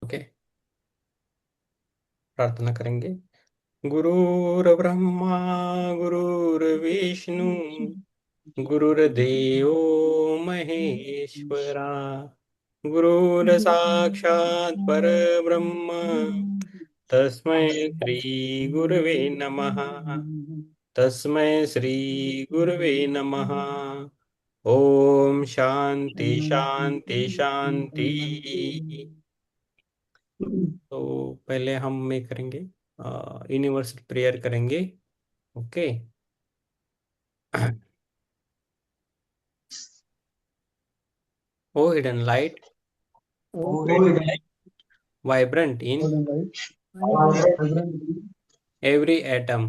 Okay. प्रार्थना करेंगे। गुरुर्ब्रह्मा गुरुर्विष्णु गुरुर्देवो महेश्वरा गुरुर्साक्षात् परब्रह्म तस्मै श्री गुरवे नमः। तस्मै श्री गुरवे नमः। ओम शांति शांति शांति। तो पहले हम में करेंगे, यूनिवर्सल प्रेयर करेंगे। Okay. O hidden light vibrant in every atom,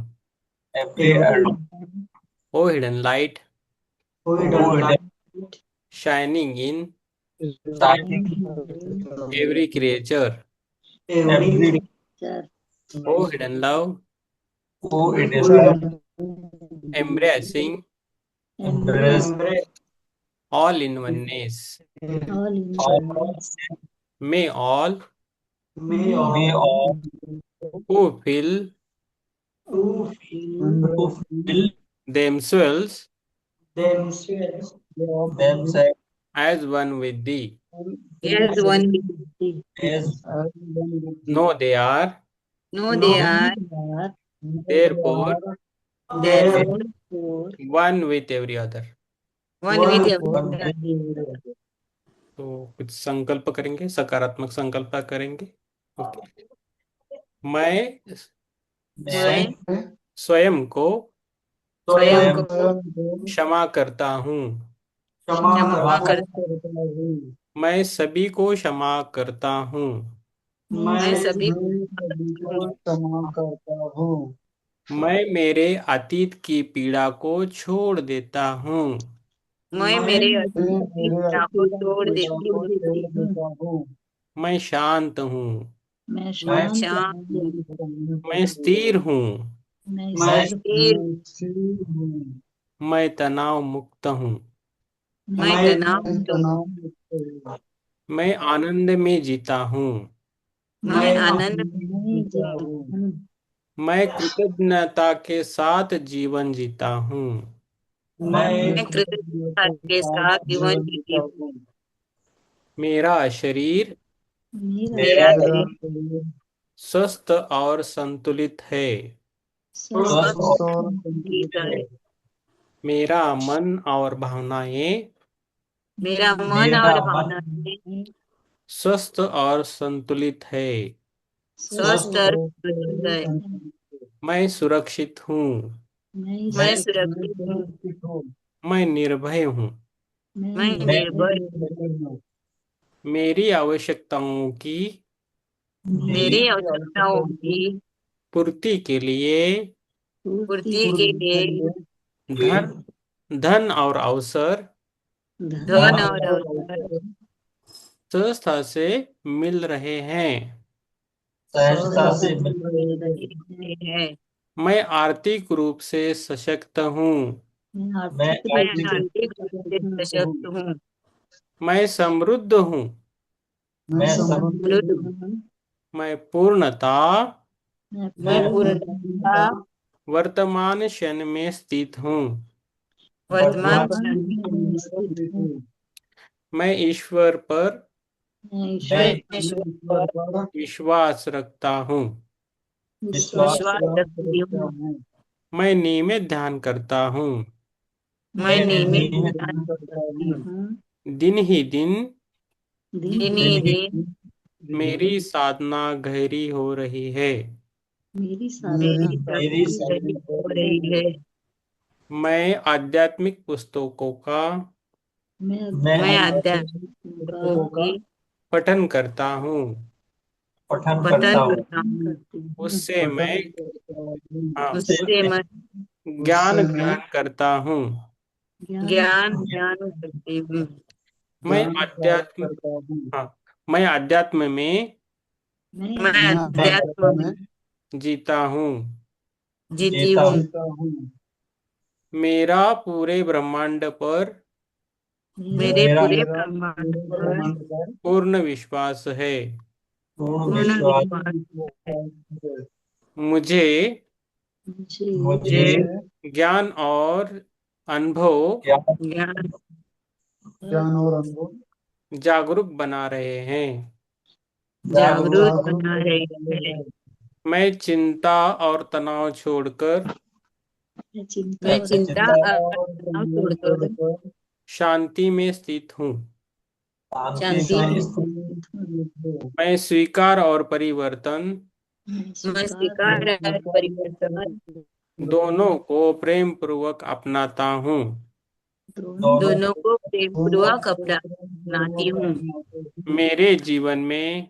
O hidden light shining in every creature, O hidden love embracing all in oneness. May all who feel themselves as one with thee As one with thee. know they are No, they are therefore therefore one with every other। one with every तो कुछ संकल्प करेंगे, सकारात्मक संकल्प करेंगे। Okay. मैं मैं स्वयं को स्वयं को क्षमा करता हूँ। क्षमा करता मैं सभी को क्षमा करता हूँ। मैं सभी हूँ। मैं मेरे अतीत की पीड़ा को छोड़ देता हूँ। मैं मेरे अतीत की पीड़ा को तोड़ देती हूँ। मैं शांत हूँ। मैं शांत हूँ। मैं स्थिर हूँ। मैं स्थिर, मैं तनाव मुक्त हूँ। मैं तनाव मुक्त हूँ। मैं आनंद में जीता हूँ। मैं आनंद में जीती हूँ। मैं कृतज्ञता के साथ जीवन जीता हूँ। मैं कृतज्ञता के साथ जीवन जीती हूँ। मेरा शरीर मेरा शरीर स्वस्थ और संतुलित है। स्वस्थ और संतुलित है। मेरा मन और भावनाएं मेरा मन और भावनाएं स्वस्थ और संतुलित है। स्वस्थ और संतुलित है। मैं सुरक्षित हूँ। मैं सुरक्षित हूँ। मैं निर्भय हूँ। मैं निर्भय, मेरी आवश्यकताओं की मेरी आवश्यकताओं की पूर्ति के लिए पूर्ति के लिए धन धन और अवसर धन और अवसर संस्था से मिल रहे हैं। मिल रहे हैं। मैं आर्थिक रूप से सशक्त हूँ। मैं आर्थिक रूप से सशक्त हूँ। मैं समृद्ध हूँ। मैं समृद्ध हूँ। मैं पूर्णता मैं पूर्णता वर्तमान क्षण में स्थित हूँ। वर्तमान क्षण में स्थित हूँ। मैं ईश्वर पर मैं ईश्वर पर विश्वास रखता हूँ। विश्वास रखती हूँ। मैं नियमित ध्यान करता हूँ। मैं नियमित ध्यान करती हूँ। दिन ही दिन दिन ही दिन मेरी साधना गहरी हो रही है। मेरी साधना गहरी हो रही है। मैं आध्यात्मिक पुस्तकों का मैं अध्यात्म की पठन करता हूँ। पठन करता हूँ। उससे मैं हाँ, उससे मैं ज्ञान ग्रहण करता हूँ। ज्ञान करती हूँ। मैं अध्यात्म हाँ मैं अध्यात्म में मैं अध्यात्म में जीता हूँ। जीती हूँ। मेरा पूरे ब्रह्मांड पर मेरे पूरे ब्रह्मांड पर पूर्ण विश्वास है। पूर्ण पूर्ण विश्वास विश्वास है। मुझे मुझे मुझे ज्ञान और अनुभव ज्ञान ज्ञान ज्ञान और अनुभव जागरूक बना रहे हैं। जागरूक जागरूक जागरूक बना रहे बनाए हैं। हैं। मैं चिंता और तनाव छोड़कर मैं चिंता चिंता और और तनाव तनाव छोड़कर छोड़कर शांति में स्थित हूँ। शांति शांति में में शांति स्थित में स्थित हो। मैं स्वीकार और परिवर्तन मैं स्वीकार मैं और स्वीकार परिवर्तन दोनों को प्रेम पूर्वक अपनाता हूँ। दोनों दोनों को प्रेम दोनों पूर्वक अपनाती हूँ। मेरे जीवन में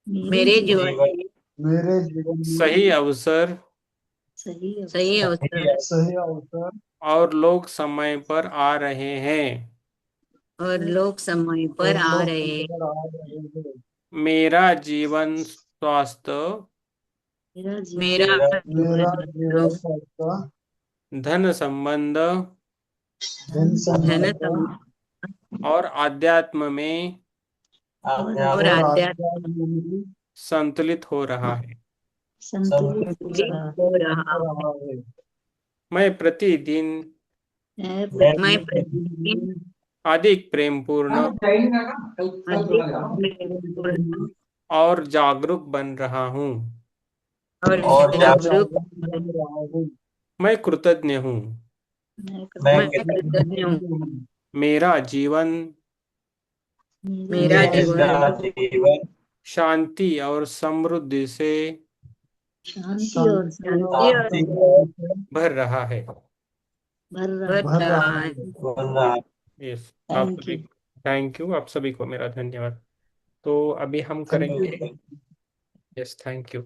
मेरे जीवन जीवन में मेरे जीवन में सही अवसर सही सही अवसर सही अवसर और लोग समय पर आ रहे हैं। और लोग समय पर और आ लोग रहे हैं। संकट आ रहे हैं। मेरा जीवन स्वास्थ्य, मेरा मेरा मेरा जीवन जीवन का धन संबंध धन धन संबंध सम और आध्यात्म में और और आध्यात्मिक आध्यात्म आध्यात्म में संतुलित हो रहा है। संतुलित हो रहा है। रहा है। मैं प्रतिदिन मैं मैं प्रतिदिन अधिक प्रेमपूर्ण अधिक प्रेमपूर्ण और जागरूक बन रहा हूँ। और और और जागरूक जागरूक बन रहा हूँ। मैं कृतज्ञ हूँ। मैं मैं कृतज्ञ हूँ। मेरा जीवन मेरा मेरा जीवन जीवन शांति और समृद्धि से शांति शांति और और शांति समृद्धि से भर रहा है। भर भर रहा रहा है। है। बन रहा है। यस, आप सभी, थैंक यू, आप सभी को मेरा धन्यवाद। तो अभी हम करेंगे, यस थैंक यू।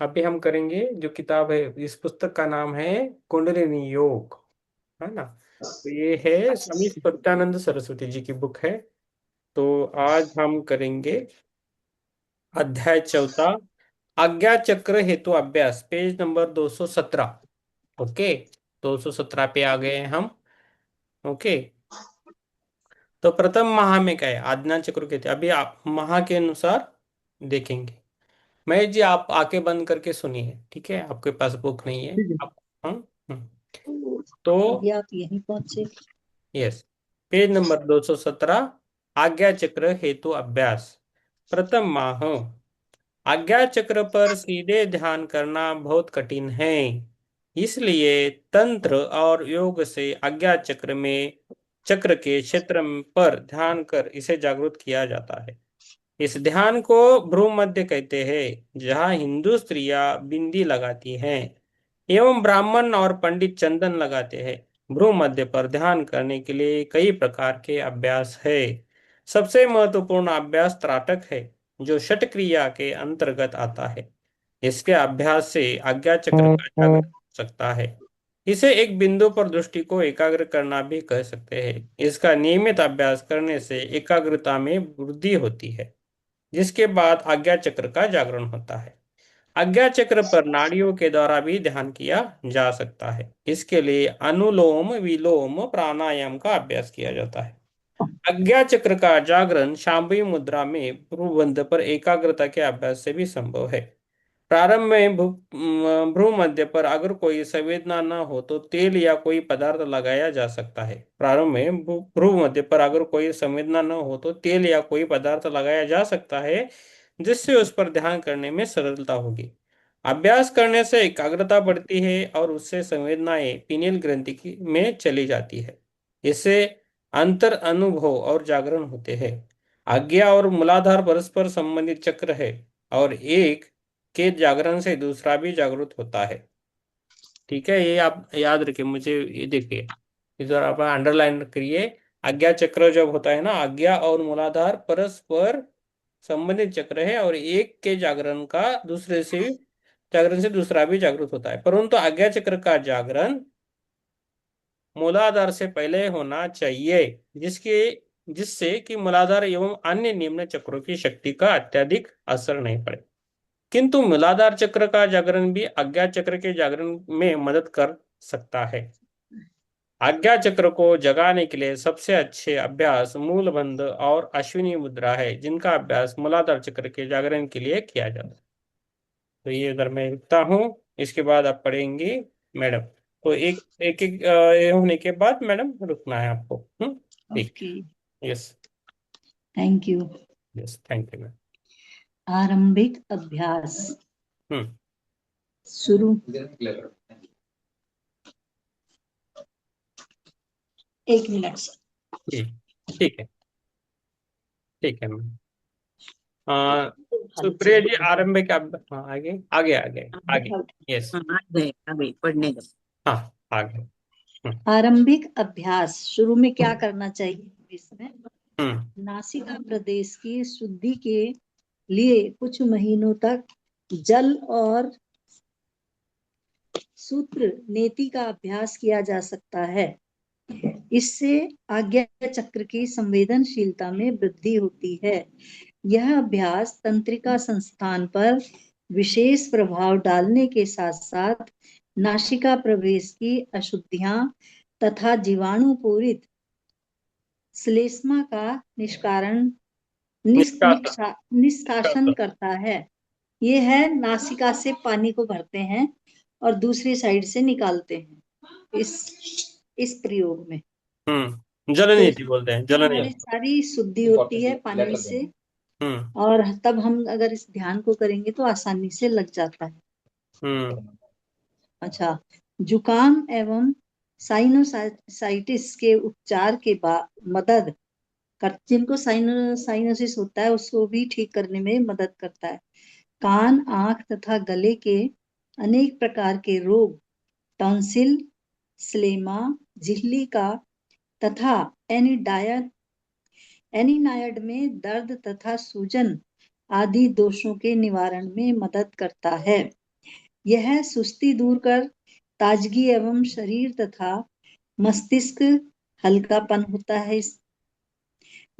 अभी हम करेंगे जो किताब है, इस पुस्तक का नाम है कुंडलिनी योग, है ना। तो ये है स्वामी सत्यानंद सरस्वती जी की बुक है। तो आज हम करेंगे अध्याय चौथा, आज्ञा चक्र हेतु अभ्यास, पेज नंबर 217। ओके, 217 पे आ गए हैं हम। ओके, तो प्रथम महा में क्या है, आज्ञा चक्र कहते हैं। अभी आप महा के अनुसार देखेंगे। महेश जी आप आके बंद करके सुनिए, ठीक है, आपके पास बुक नहीं है ठीक आप। हम्म। तो अभी आप यहीं पहुंचे। यस, पेज नंबर 217, आज्ञा चक्र हेतु अभ्यास। प्रथम माह, आज्ञा चक्र पर सीधे ध्यान करना बहुत कठिन है, इसलिए तंत्र और योग से आज्ञा चक्र में चक्र के क्षेत्र पर ध्यान कर इसे जागृत किया जाता है। इस ध्यान को भ्रू मध्य कहते हैं, जहाँ हिंदू स्त्रियां बिंदी लगाती हैं एवं ब्राह्मण और पंडित चंदन लगाते हैं। भ्रू मध्य पर ध्यान करने के लिए कई प्रकार के अभ्यास है। सबसे महत्वपूर्ण अभ्यास त्राटक है, जो षट क्रिया के अंतर्गत आता है। इसके अभ्यास से आज्ञा चक्र का जागरण हो सकता है। इसे एक बिंदु पर दृष्टि को एकाग्र करना भी कह सकते हैं। इसका नियमित अभ्यास करने से एकाग्रता में वृद्धि होती है, जिसके बाद आज्ञा चक्र का जागरण होता है। आज्ञा चक्र पर नाड़ियों के द्वारा भी ध्यान किया जा सकता है। इसके लिए अनुलोम विलोम प्राणायाम का अभ्यास किया जाता है। आज्ञा चक्र का जागरण शांभवी मुद्रा में भ्रूबंध पर एकाग्रता के अभ्यास से भी संभव है। प्रारंभ में भ्रू मध्य पर अगर कोई संवेदना न हो तो तेल या कोई पदार्थ लगाया जा सकता है। प्रारंभ में भ्रू मध्य पर अगर कोई संवेदना न हो तो तेल या कोई पदार्थ लगाया जा सकता है, जिससे उस पर ध्यान करने में सरलता होगी। अभ्यास करने से एकाग्रता बढ़ती है और उससे संवेदनाएं पीनियल ग्रंथि की में चली जाती है। इससे अंतर अनुभव और जागरण होते हैं। आज्ञा और मूलाधार परस्पर संबंधित चक्र है, और एक के जागरण से दूसरा भी जागृत होता है। ठीक है, ये आप याद रखिए, मुझे ये देखिए, इस बार आप अंडरलाइन करिए। आज्ञा चक्र जब होता है ना, आज्ञा और मूलाधार परस्पर संबंधित चक्र है, और एक के जागरण से दूसरा भी जागृत होता है, परंतु आज्ञा चक्र का जागरण मूलाधार से पहले होना चाहिए, जिससे कि मूलाधार एवं अन्य निम्न चक्रों की शक्ति का अत्यधिक असर नहीं पड़े। किंतु मूलाधार चक्र का जागरण भी आज्ञा चक्र के जागरण में मदद कर सकता है। आज्ञा चक्र को जगाने के लिए सबसे अच्छे अभ्यास मूलबंध और अश्विनी मुद्रा है, जिनका अभ्यास मूलाधार चक्र के जागरण के लिए किया जाता है। तो ये उधर मैं रुकता हूँ। इसके बाद आप पढ़ेंगी मैडम। तो एक एक, एक ये होने के बाद मैडम रुकना है आपको। ठीक। Okay, yes. Thank you. Yes, thank you ma'am. आरंभिक अभ्यास हम्म शुरू। एक मिनट सर। ठीक ठीक है। ठीक है मैम। हाँ, सुप्रिया जी आरंभिक हाँ, आगे आगे आगे आगे। यस। आ गए पढ़ने का। हाँ, आगे। आरंभिक अभ्यास शुरू में क्या करना चाहिए इसमें? हम्म नासिका प्रदेश की शुद्धि के लिए कुछ महीनों तक जल और सूत्र नेति का अभ्यास किया जा सकता है। इससे आज्ञा चक्र की संवेदनशीलता में वृद्धि होती है। यह अभ्यास तंत्रिका संस्थान पर विशेष प्रभाव डालने के साथ साथ नासिका प्रवेश की अशुद्धियां तथा जीवाणु पूरित श्लेष्मा का निष्कासन करता है। ये है, नासिका से पानी को भरते हैं और दूसरी साइड से निकालते हैं इस प्रयोग में। जल तो नीति बोलते हैं, जल हमारी नीति। सारी शुद्धि होती है पानी से, और तब हम अगर इस ध्यान को करेंगे तो आसानी से लग जाता है। अच्छा, जुकाम एवं साइनोसाइटिस के उपचार के बाद मदद कर, जिनको साइनोसिस होता है उसको भी ठीक करने में मदद करता है। कान, आंख तथा गले के अनेक प्रकार के रोग, टॉन्सिल, स्लेमा, झिल्ली का तथा एनिनायड में दर्द तथा सूजन आदि दोषों के निवारण में मदद करता है। यह सुस्ती दूर कर ताजगी एवं शरीर तथा मस्तिष्क हल्कापन होता है,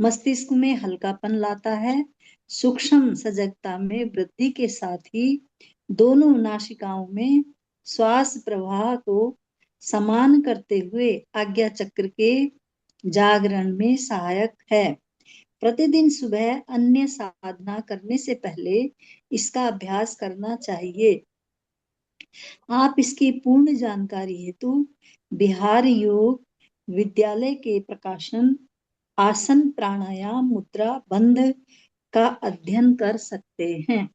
मस्तिष्क में हल्कापन लाता है। सूक्ष्म सजगता में वृद्धि के साथ ही दोनों नासिकाओं में श्वास प्रवाह को समान करते हुए आज्ञा चक्र के जागरण में सहायक है। प्रतिदिन सुबह अन्य साधना करने से पहले इसका अभ्यास करना चाहिए। आप इसकी पूर्ण जानकारी हेतु बिहार योग विद्यालय के प्रकाशन आसन प्राणायाम मुद्रा बंध का अध्ययन कर सकते हैं।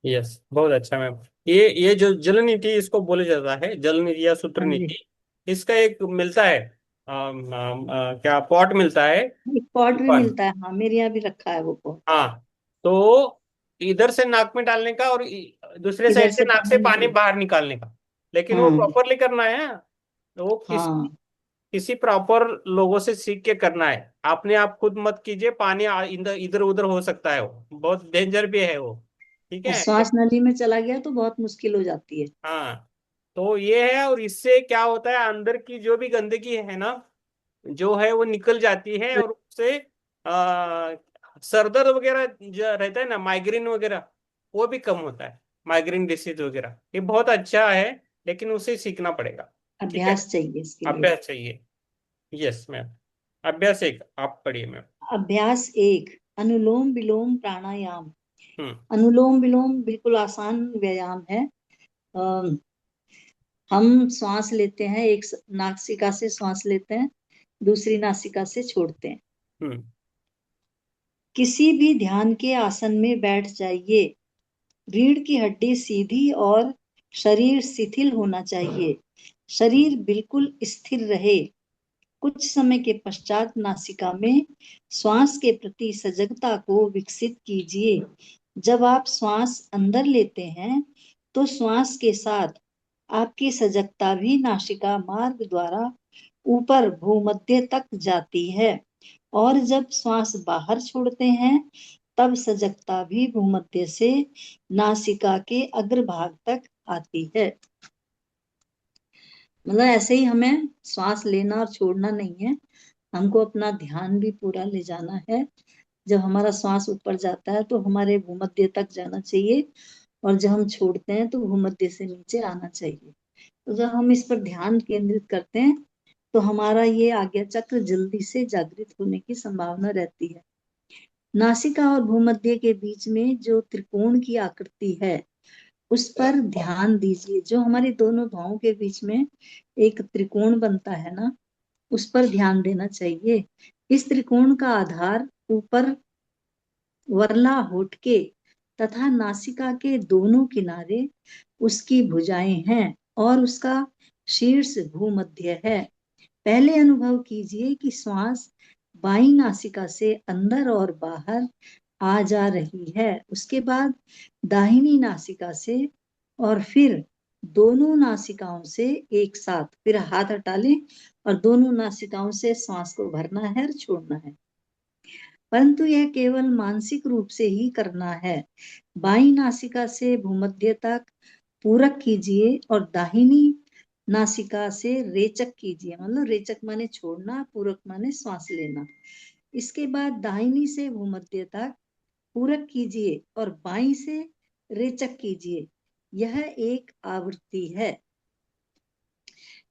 यस, बहुत अच्छा मैम। ये जो जल नीति इसको बोला जाता है, जल नीति या सूत्र हाँ जी, नीति। इसका एक मिलता है क्या पॉट मिलता है। एक पॉट भी पर मिलता है। हाँ, मेरे यहाँ भी रखा है वो पॉट। हाँ, तो इधर से नाक में डालने का और दूसरे इधर साइड से से नाक से पानी पानी निकल। बाहर निकालने का। लेकिन वो हाँ प्रॉपरली करना है। तो वो हाँ, किसी प्रॉपर लोगों से सीख के करना है। आपने आप खुद मत कीजिए, पानी इधर इधर उधर हो सकता है, वो बहुत डेंजर भी है वो। ठीक और है। श्वास नली में चला गया तो बहुत मुश्किल हो जाती है। हाँ, तो ये है। और इससे क्या होता है, अंदर की जो भी गंदगी है ना, जो है वो निकल जाती है। और उससे आ, सरदर्द वगैरह जो रहता है ना, माइग्रेन वगैरह, वो भी कम होता है। माइग्रेन डिसीज वगैरह ये बहुत अच्छा है, लेकिन उसे सीखना पड़ेगा। ठीक है, अभ्यास चाहिए इसके लिए। अभ्यास चाहिए। Yes ma'am. अभ्यास एक आप पढ़िए मैम। अभ्यास एक, अनुलोम विलोम प्राणायाम। हम्म अनुलोम विलोम बिल्कुल आसान व्यायाम है। अम, हम श्वास लेते हैं, एक नासिका से श्वास लेते हैं, दूसरी नासिका से छोड़ते हैं। हम्म किसी भी ध्यान के आसन में बैठ जाइए। रीढ़ की हड्डी सीधी और शरीर शिथिल होना चाहिए। शरीर बिल्कुल स्थिर रहे। कुछ समय के पश्चात नासिका में श्वास के प्रति सजगता को विकसित कीजिए। जब आप श्वास अंदर लेते हैं तो श्वास के साथ आपकी सजगता भी नासिका मार्ग द्वारा ऊपर भूमध्य तक जाती है, और जब श्वास बाहर छोड़ते हैं तब सजगता भी भूमध्य से नासिका के अग्रभाग तक आती है। मतलब ऐसे ही हमें श्वास लेना और छोड़ना नहीं है, हमको अपना ध्यान भी पूरा ले जाना है। जब हमारा श्वास ऊपर जाता है तो हमारे भूमध्य तक जाना चाहिए, और जब हम छोड़ते हैं तो भूमध्य से नीचे आना चाहिए। तो जब हम इस पर ध्यान केंद्रित करते हैं तो हमारा ये आज्ञा चक्र जल्दी से जागृत होने की संभावना रहती है। नासिका और भूमध्य के बीच में जो त्रिकोण की आकृति है उस पर ध्यान दीजिए। जो हमारी दोनों भावों के बीच में एक त्रिकोण बनता है ना, उस पर ध्यान देना चाहिए। इस त्रिकोण का आधार ऊपर वर्ला होठ के तथा नासिका के दोनों किनारे उसकी भुजाएं हैं और उसका शीर्ष भूमध्य है। पहले अनुभव कीजिए कि श्वास बाईं नासिका से अंदर और बाहर आ जा रही है, उसके बाद दाहिनी नासिका से, और फिर दोनों नासिकाओं से एक साथ। फिर हाथ हटा लें और दोनों नासिकाओं से श्वास को भरना है और छोड़ना है। परंतु यह केवल मानसिक रूप से ही करना है। बाईं नासिका से भूमध्य तक पूरक कीजिए और दाहिनी नासिका से रेचक कीजिए। मतलब रेचक माने छोड़ना, पूरक माने श्वास लेना। इसके बाद दाहिनी से भूमध्य तक पूरक कीजिए और बाईं से रेचक कीजिए। यह एक आवृत्ति है।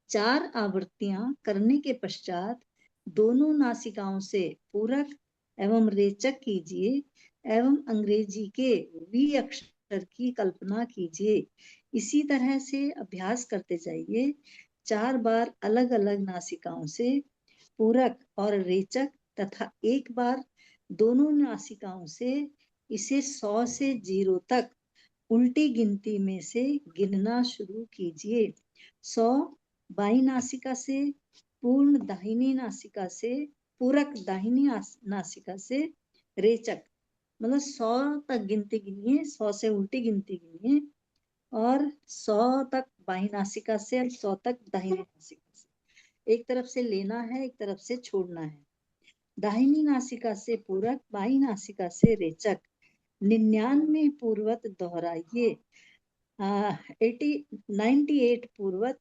4 आवृत्तियां करने के पश्चात दोनों नासिकाओं से पूरक एवं रेचक कीजिए एवं अंग्रेजी के वी अक्षर की कल्पना कीजिए। इसी तरह से अभ्यास करते जाइए। 4 बार अलग अलग नासिकाओं से पूरक और रेचक तथा एक बार दोनों नासिकाओं से इसे 100 से 0 तक उल्टी गिनती में से गिनना शुरू कीजिए। 100 बाईं नासिका से, पूर्ण दाहिनी नासिका से, पूरक दाहिनी नासिका से, रेचक। मतलब 100 तक गिनती गिनिए, 100 से उल्टी गिनती गिनिए, और 100 तक बाईं नासिका से और 100 तक दाहिनी नासिका से। एक तरफ से लेना है, एक तरफ से छोड़ना है। दाहिनी नासिका से पूरक, बाईं नासिका से रेचक 99 पूर्वत दोहराइए। 98 पूर्वत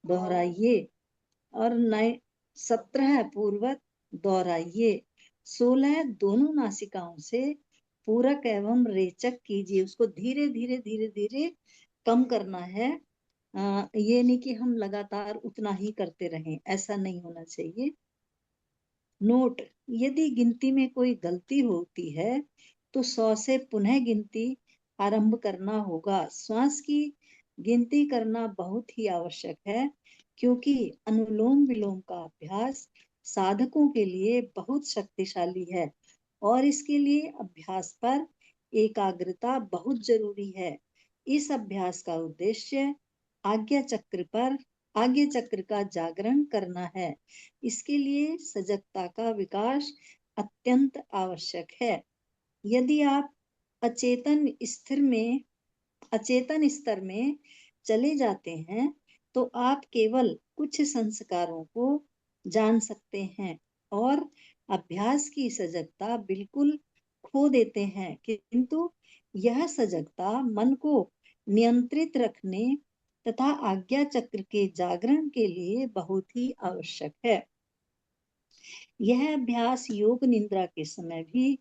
दोहराइए और 17 पूर्वत दोहराइए। 16 दोनों नासिकाओं से पूरक एवं रेचक कीजिए। उसको धीरे धीरे धीरे धीरे कम करना है। ये नहीं कि हम लगातार उतना ही करते रहें, ऐसा नहीं होना चाहिए। नोट: यदि गिनती में कोई गलती होती है तो 100 से पुनः गिनती आरंभ करना होगा। श्वास की गिनती करना बहुत ही आवश्यक है, क्योंकि अनुलोम विलोम का अभ्यास साधकों के लिए बहुत शक्तिशाली है और इसके लिए अभ्यास पर एकाग्रता बहुत जरूरी है। इस अभ्यास का उद्देश्य आज्ञा चक्र का जागरण करना है। इसके लिए सजगता का विकास अत्यंत आवश्यक है। यदि आप अचेतन स्तर में चले जाते हैं तो आप केवल कुछ संस्कारों को जान सकते हैं और अभ्यास की सजगता बिल्कुल खो देते हैं। किंतु यह सजगता मन को नियंत्रित रखने तथा आज्ञा चक्र के जागरण के लिए बहुत ही आवश्यक है। यह अभ्यास योग निद्रा के समय भी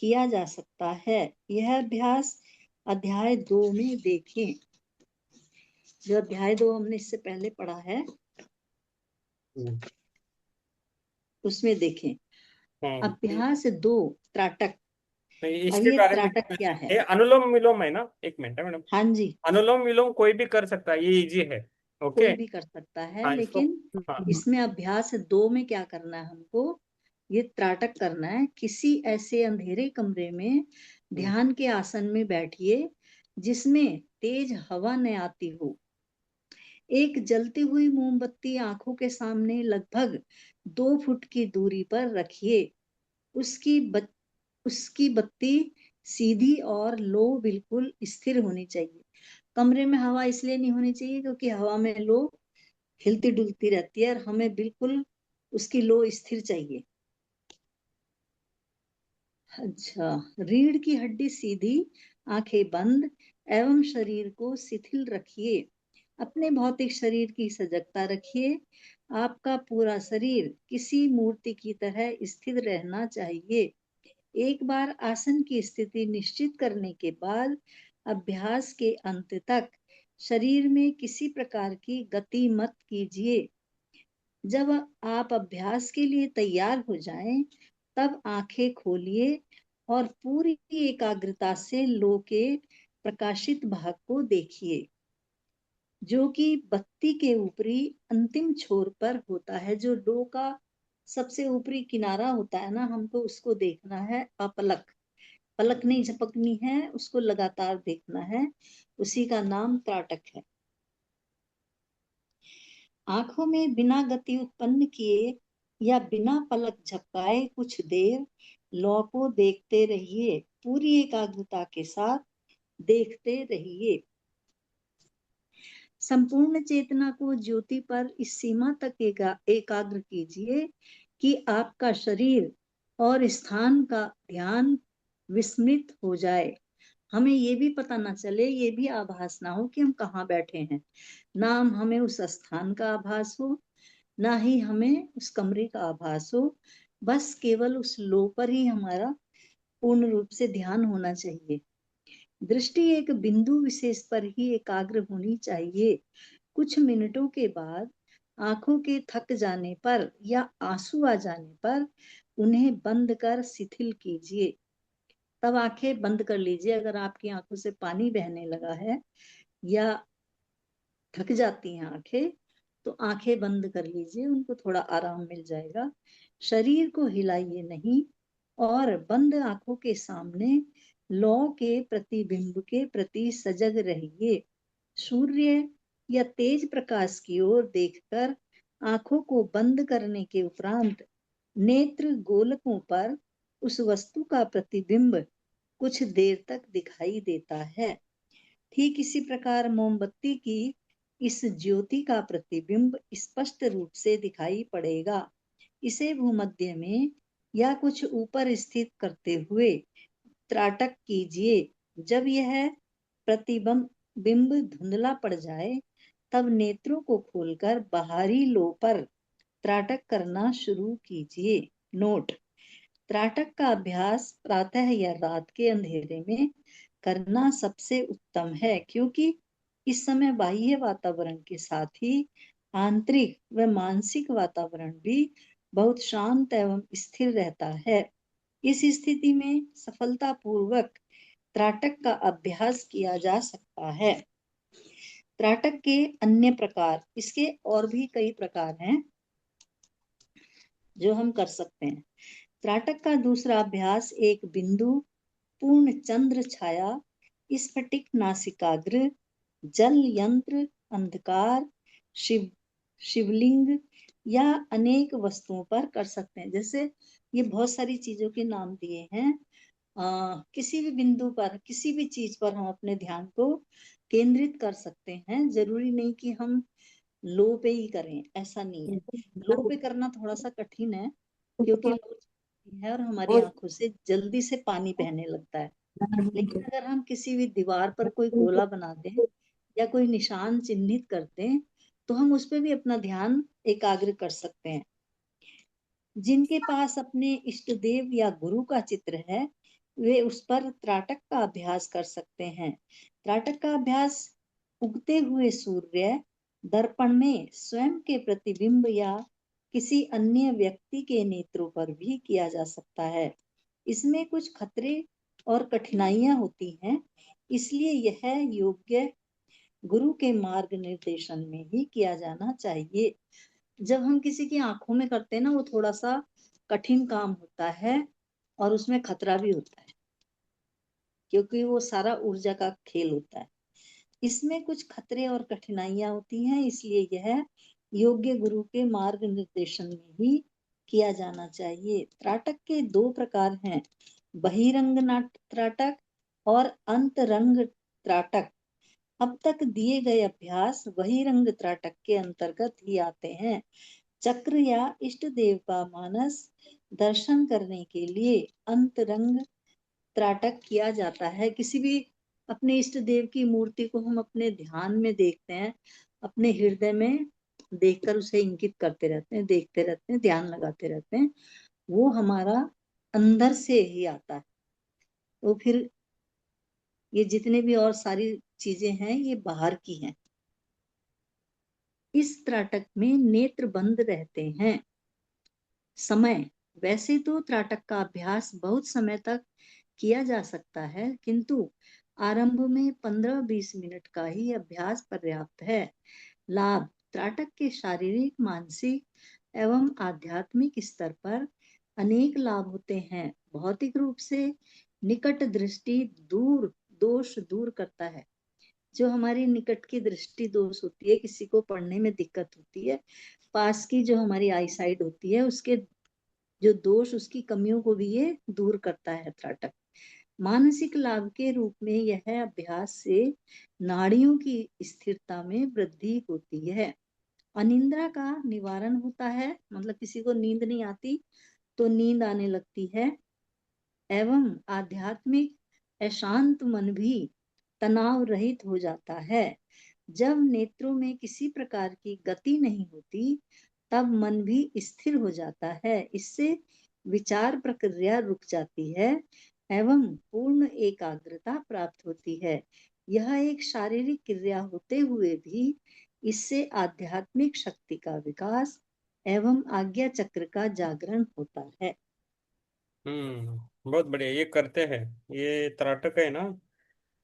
किया जा सकता है। यह अभ्यास अध्याय 2 में देखें। जो अध्याय 2 हमने इससे पहले पढ़ा है उसमें देखें। अभ्यास 2 त्राटक। नहीं, अब इसके ये बारे में त्राटक क्या है? ये अनुलोम विलोम है ना? एक मिनट है मैडम। हाँ जी, अनुलोम विलोम कोई भी कर सकता है, ये इजी है। ओके। कोई भी कर सकता है, हाँ, इसको। लेकिन हाँ। इसमें अभ्यास 2 में क्या करना है हमको? ये त्राटक करना है। किसी ऐसे अंधेरे कमरे में ध्यान के आसन में बैठिए जिसमें तेज हवा न आती हो। एक जलती हुई मोमबत्ती आंखों के सामने लगभग 2 फुट की दूरी पर रखिए। उसकी बत्ती सीधी और लो बिल्कुल स्थिर होनी चाहिए। कमरे में हवा इसलिए नहीं होनी चाहिए क्योंकि हवा में लो हिलती डुलती रहती है और हमें बिल्कुल उसकी लो स्थिर चाहिए। अच्छा, रीढ़ की हड्डी सीधी, आंखें बंद एवं शरीर को शिथिल रखिए। अपने भौतिक शरीर की सजगता रखिए। आपका पूरा शरीर किसी मूर्ति की तरह स्थिर रहना चाहिए। एक बार आसन की स्थिति निश्चित करने के बाद अभ्यास के अंत तक शरीर में किसी प्रकार की गति मत कीजिए। जब आप अभ्यास के लिए तैयार हो जाएं, तब आंखें खोलिए और पूरी एकाग्रता से लो के प्रकाशित भाग को देखिए, जो कि बत्ती के ऊपरी अंतिम छोर पर होता है। जो लो का सबसे ऊपरी किनारा होता है ना, हमको उसको देखना है अपलक, पलक नहीं झपकनी है, उसको लगातार देखना है। उसी का नाम त्राटक है। आंखों में बिना गति उत्पन्न किए या बिना पलक झपकाए कुछ देर लौ को देखते रहिए। पूरी एकाग्रता के साथ देखते रहिए। संपूर्ण चेतना को ज्योति पर इस सीमा तक एकाग्र कीजिए कि आपका शरीर और स्थान का ध्यान विस्मृत हो जाए। हमें ये भी पता ना चले, ये भी आभास ना हो कि हम कहाँ बैठे हैं। ना हमें उस स्थान का आभास हो, ना ही हमें उस कमरे का आभास हो। बस केवल उस लो पर ही हमारा पूर्ण रूप से ध्यान होना चाहिए। दृष्टि एक बिंदु विशेष पर ही एकाग्र होनी चाहिए। कुछ मिनटों के बाद आंखों के थक जाने पर या आंसू आ जाने पर उन्हें बंद कर शिथिल कीजिए। तब आंखें बंद कर लीजिए। अगर आपकी आंखों से पानी बहने लगा है या थक जाती हैं आंखें, तो आंखें बंद कर लीजिए, उनको थोड़ा आराम मिल जाएगा। शरीर को हिलाइए नहीं और बंद आंखों के सामने लौ के प्रतिबिंब के प्रति सजग रहिए। सूर्य या तेज प्रकाश की ओर देखकर आंखों को बंद करने के उपरांत नेत्र गोलकों पर उस वस्तु का प्रतिबिंब कुछ देर तक दिखाई देता है। ठीक इसी प्रकार मोमबत्ती की इस ज्योति का प्रतिबिंब स्पष्ट रूप से दिखाई पड़ेगा। इसे भूमध्य में या कुछ ऊपर स्थित करते हुए त्राटक कीजिए। जब यह प्रतिबिंब धुंधला पड़ जाए, तब नेत्रों को खोलकर बाहरी लो पर त्राटक करना शुरू कीजिए। नोट: त्राटक का अभ्यास प्रातः या रात के अंधेरे में करना सबसे उत्तम है, क्योंकि इस समय बाह्य वातावरण के साथ ही आंतरिक व मानसिक वातावरण भी बहुत शांत एवं स्थिर रहता है। इस स्थिति में सफलतापूर्वक त्राटक का अभ्यास किया जा सकता है। त्राटक के अन्य प्रकार, इसके और भी कई प्रकार हैं जो हम कर सकते हैं। त्राटक का दूसरा अभ्यास एक बिंदु पूर्ण चंद्र छाया, स्फटिक नासिकाग्र, जल यंत्र, अंधकार, शिवलिंग या अनेक वस्तुओं पर कर सकते हैं। जैसे ये बहुत सारी चीजों के नाम दिए हैं। किसी भी बिंदु पर, किसी भी चीज पर हम अपने ध्यान को केंद्रित कर सकते हैं। जरूरी नहीं कि हम लो पे ही करें, ऐसा नहीं है। लो पे करना थोड़ा सा कठिन है, क्योंकि लो है और हमारी आंखों से जल्दी से पानी बहने लगता है। लेकिन अगर हम किसी भी दीवार पर कोई गोला बना दें या कोई निशान चिन्हित करते हैं, तो हम उस पर भी अपना ध्यान एकाग्र कर सकते हैं। जिनके पास अपने इष्ट देव या गुरु का चित्र है, वे उस पर त्राटक का अभ्यास कर सकते हैं। त्राटक का अभ्यास उगते हुए सूर्य, दर्पण में स्वयं के प्रतिबिंब या किसी अन्य व्यक्ति के नेत्रों पर भी किया जा सकता है। इसमें कुछ खतरे और कठिनाइयां होती हैं, इसलिए यह योग्य गुरु के मार्ग निर्देशन में ही किया जाना चाहिए। जब हम किसी की आंखों में करते हैं ना, वो थोड़ा सा कठिन काम होता है और उसमें खतरा भी होता है, क्योंकि वो सारा ऊर्जा का खेल होता है। इसमें कुछ खतरे और कठिनाइयां होती हैं, इसलिए यह योग्य गुरु के मार्ग निर्देशन में ही किया जाना चाहिए। त्राटक के दो प्रकार हैं: बहिरंग त्राटक और अंतरंग त्राटक। अब तक दिए गए अभ्यास बहिरंग त्राटक के अंतर्गत ही आते हैं। चक्र या इष्ट देव का मानस दर्शन करने के लिए अंतरंग त्राटक किया जाता है। किसी भी अपने इष्ट देव की मूर्ति को हम अपने ध्यान में देखते हैं, अपने हृदय में देखकर उसे इंकित करते रहते हैं, देखते रहते हैं, ध्यान लगाते रहते हैं। वो हमारा अंदर से ही आता है। तो फिर ये जितने भी और सारी चीजें हैं, ये बाहर की हैं। इस त्राटक में नेत्र बंद रहते हैं। समय, वैसे तो त्राटक का अभ्यास बहुत समय तक किया जा सकता है, किंतु आरंभ में 15-20 मिनट का ही अभ्यास पर्याप्त है। लाभ, त्राटक के शारीरिक, मानसिक एवं आध्यात्मिक स्तर पर अनेक लाभ होते हैं। भौतिक रूप से निकट दृष्टि दोष दूर करता है। जो हमारी निकट की दृष्टि दोष होती है, किसी को पढ़ने में दिक्कत होती है, पास की जो हमारी आई साइड होती है, उसके जो दोष, उसकी कमियों को भी ये दूर करता है त्राटक। मानसिक लाभ के रूप में यह अभ्यास से नाड़ियों की स्थिरता में वृद्धि होती है। अनिद्रा का निवारण होता है, मतलब किसी को नींद नहीं आती तो नींद आने लगती है, एवं आध्यात्मिक अशांत मन भी तनाव रहित हो जाता है। जब नेत्रों में किसी प्रकार की गति नहीं होती, तब मन भी स्थिर हो जाता है। इससे विचार प्रक्रिया रुक जाती है एवं पूर्ण एकाग्रता प्राप्त होती है। यह एक शारीरिक क्रिया होते हुए भी इससे आध्यात्मिक शक्ति का विकास एवं आज्ञा चक्र का जागरण होता है। बहुत बढ़िया, ये करते हैं। ये त्राटक है ना,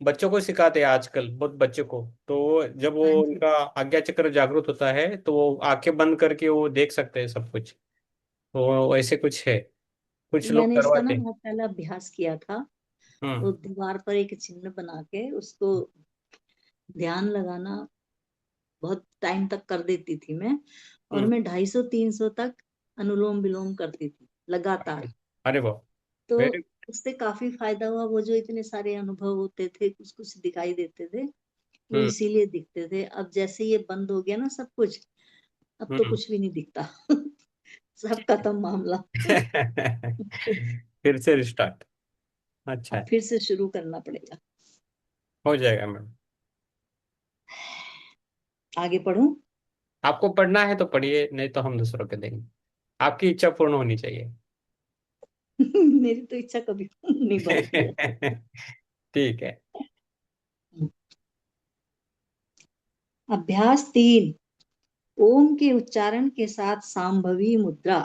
बच्चों को सिखाते हैं आजकल बहुत बच्चों को। तो जब वो हाँ जी, उनका आज्ञा चक्र जागृत होता है तो वो आंखें बंद करके वो देख सकते हैं सब कुछ। तो ऐसे कुछ है, कुछ लोग मैंने इसका ना करवाते हैं। बहुत पहले अभ्यास किया था। वो हम्म। दीवार पर एक चिन्ह बना के उसको ध्यान लगाना बहुत टाइम तक कर देती थी मैं, और हम्म। मैं 250-300 तक अनुलोम विलोम करती थी लगातार। अरे वाह। तो वेरी। उससे काफी फायदा हुआ। वो जो इतने सारे अनुभव होते थे, कुछ कुछ दिखाई देते थे, वो हम्म। इसीलिए दिखते थे। अब जैसे ये बंद हो गया ना सब कुछ, अब तो हम्म। कुछ भी नहीं दिखता। सब खत्म मामला। फिर से रिस्टार्ट। अच्छा अब है। फिर से शुरू करना पड़ेगा। हो जाएगा मैम। आगे पढ़ूं? आपको पढ़ना है तो पढ़िए, नहीं तो हम दूसरों के देंगे। आपकी इच्छा पूर्ण होनी चाहिए। मेरी तो इच्छा कभी नहीं बनती है। ठीक है। अभ्यास 3, ओम के उच्चारण के साथ सांभवी मुद्रा।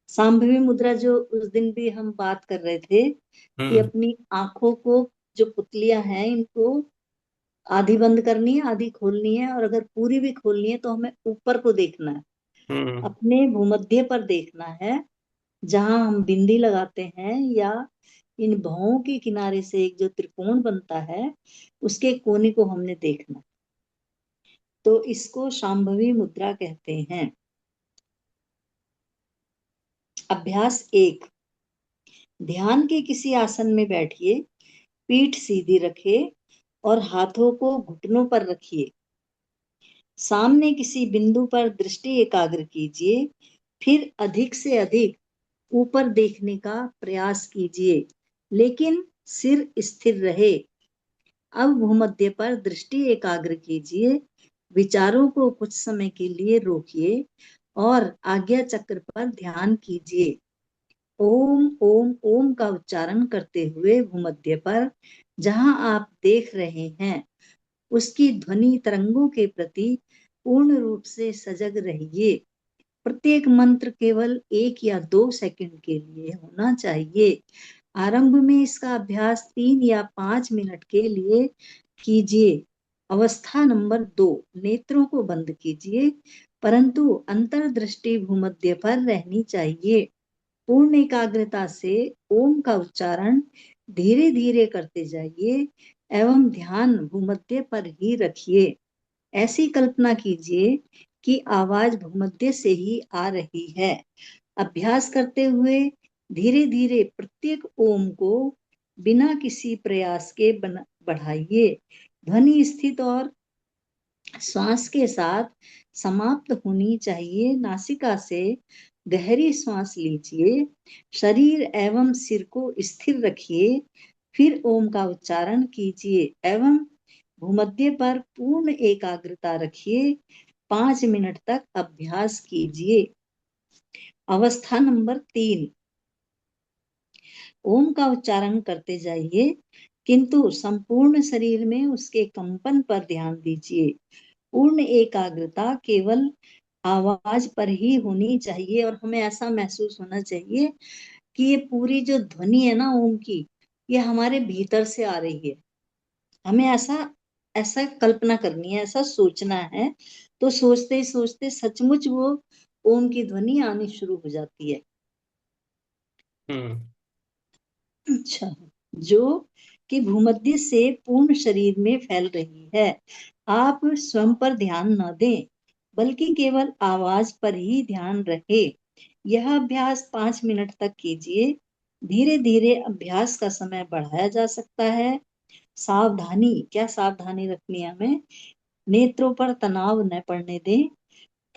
सांभवी मुद्रा जो उस दिन भी हम बात कर रहे थे कि हम्म। अपनी आंखों को, जो पुतलियां हैं, इनको आधी बंद करनी है, आधी खोलनी है, और अगर पूरी भी खोलनी है तो हमें ऊपर को देखना है, हम्म। अपने भूमध्य पर देखना है, जहां हम बिंदी लगाते हैं, या इन भौं के किनारे से एक जो त्रिकोण बनता है, उसके कोने को हमने देखना। तो इसको शांभवी मुद्रा कहते हैं। अभ्यास 1, ध्यान के किसी आसन में बैठिए, पीठ सीधी रखे और हाथों को घुटनों पर रखिए। सामने किसी बिंदु पर दृष्टि एकाग्र कीजिए, फिर अधिक से अधिक ऊपर देखने का प्रयास कीजिए, लेकिन सिर स्थिर रहे। अब भूमध्य पर दृष्टि एकाग्र कीजिए, विचारों को कुछ समय के लिए रोकिए और आज्ञा चक्र पर ध्यान कीजिए। ओम ओम ओम का उच्चारण करते हुए भूमध्य पर जहां आप देख रहे हैं, उसकी ध्वनि तरंगों के प्रति पूर्ण रूप से सजग रहिए। प्रत्येक मंत्र केवल 1 या 2 सेकंड के लिए होना चाहिए। आरंभ में इसका अभ्यास 3 या 5 मिनट के लिए कीजिए। अवस्था नंबर 2, नेत्रों को बंद कीजिए, परंतु अंतर्दृष्टि भूमध्य पर रहनी चाहिए। पूर्ण एकाग्रता से ओम का उच्चारण धीरे धीरे करते जाइए एवं ध्यान भूमध्य पर ही रखिए। ऐसी कल्पना कीजिए कि आवाज भूमध्य से ही आ रही है। अभ्यास करते हुए धीरे धीरे प्रत्येक ओम को बिना किसी प्रयास के बढ़ाइए। ध्वनि स्थित और श्वास के साथ समाप्त होनी चाहिए। नासिका से गहरी श्वास लीजिए, शरीर एवं सिर को स्थिर रखिए, फिर ओम का उच्चारण कीजिए एवं भूमध्य पर पूर्ण एकाग्रता रखिए। 5 मिनट तक अभ्यास कीजिए। अवस्था नंबर 3, ओम का उच्चारण करते जाइए, किंतु संपूर्ण शरीर में उसके कंपन पर ध्यान दीजिए। पूर्ण एकाग्रता केवल आवाज पर ही होनी चाहिए और हमें ऐसा महसूस होना चाहिए कि ये पूरी जो ध्वनि है ना ओम की, ये हमारे भीतर से आ रही है। हमें ऐसा ऐसा कल्पना करनी है, ऐसा सोचना है। तो सोचते ही सोचते सचमुच वो ओम की ध्वनि आनी शुरू हो जाती है। हम्म। अच्छा, जो कि भूमध्य से पूर्ण शरीर में फैल रही है। आप स्वयं पर ध्यान न दें, बल्कि केवल आवाज पर ही ध्यान रहे। यह अभ्यास 5 मिनट तक कीजिए। धीरे धीरे अभ्यास का समय बढ़ाया जा सकता है। सावधानी, क्या सावधानी रखनी है हमें? नेत्रों पर तनाव न पड़ने दें।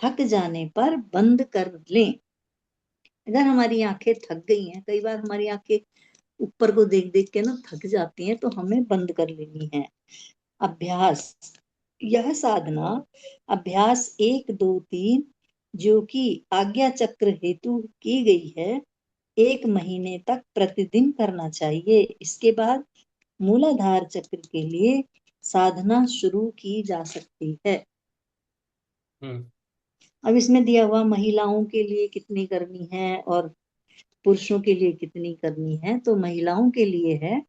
थक जाने पर बंद कर लें। अगर हमारी आंखें थक गई हैं, कई बार हमारी आंखें ऊपर को देख देख के ना थक जाती हैं, तो हमें बंद कर लेनी है। अभ्यास, यह साधना अभ्यास 1 2 3 जो कि आज्ञा चक्र हेतु की गई है, 1 महीने तक प्रतिदिन करना चाहिए। इसके बाद मूलाधार चक्र के लिए साधना शुरू की जा सकती है। हम्म। अब इसमें दिया हुआ महिलाओं के लिए कितनी करनी है और पुरुषों के लिए कितनी करनी है। तो महिलाओं के लिए है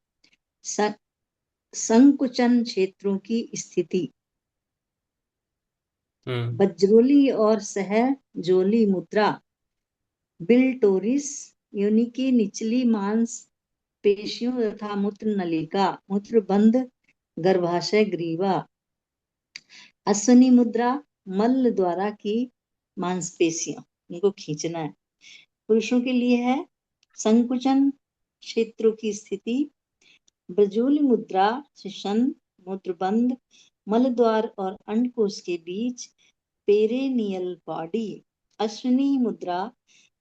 स- संकुचन क्षेत्रों की स्थिति, हम्म। बज्रोली और सहजोली मुद्रा, बिल्टोरिस, योनि की निचली मांस पेशियों तथा मूत्र नलिका, मूत्रबंध, गर्भाशय ग्रीवा, अश्विनी मुद्रा, मल द्वारा की मांसपेशियां, इनको खींचना है। पुरुषों के लिए है संकुचन क्षेत्रों की स्थिति, ब्रजूल मुद्रा, शिशन, मूत्रबंध, मलद्वार और अंडकोश के बीच पेरेनियल बॉडी, अश्विनी मुद्रा,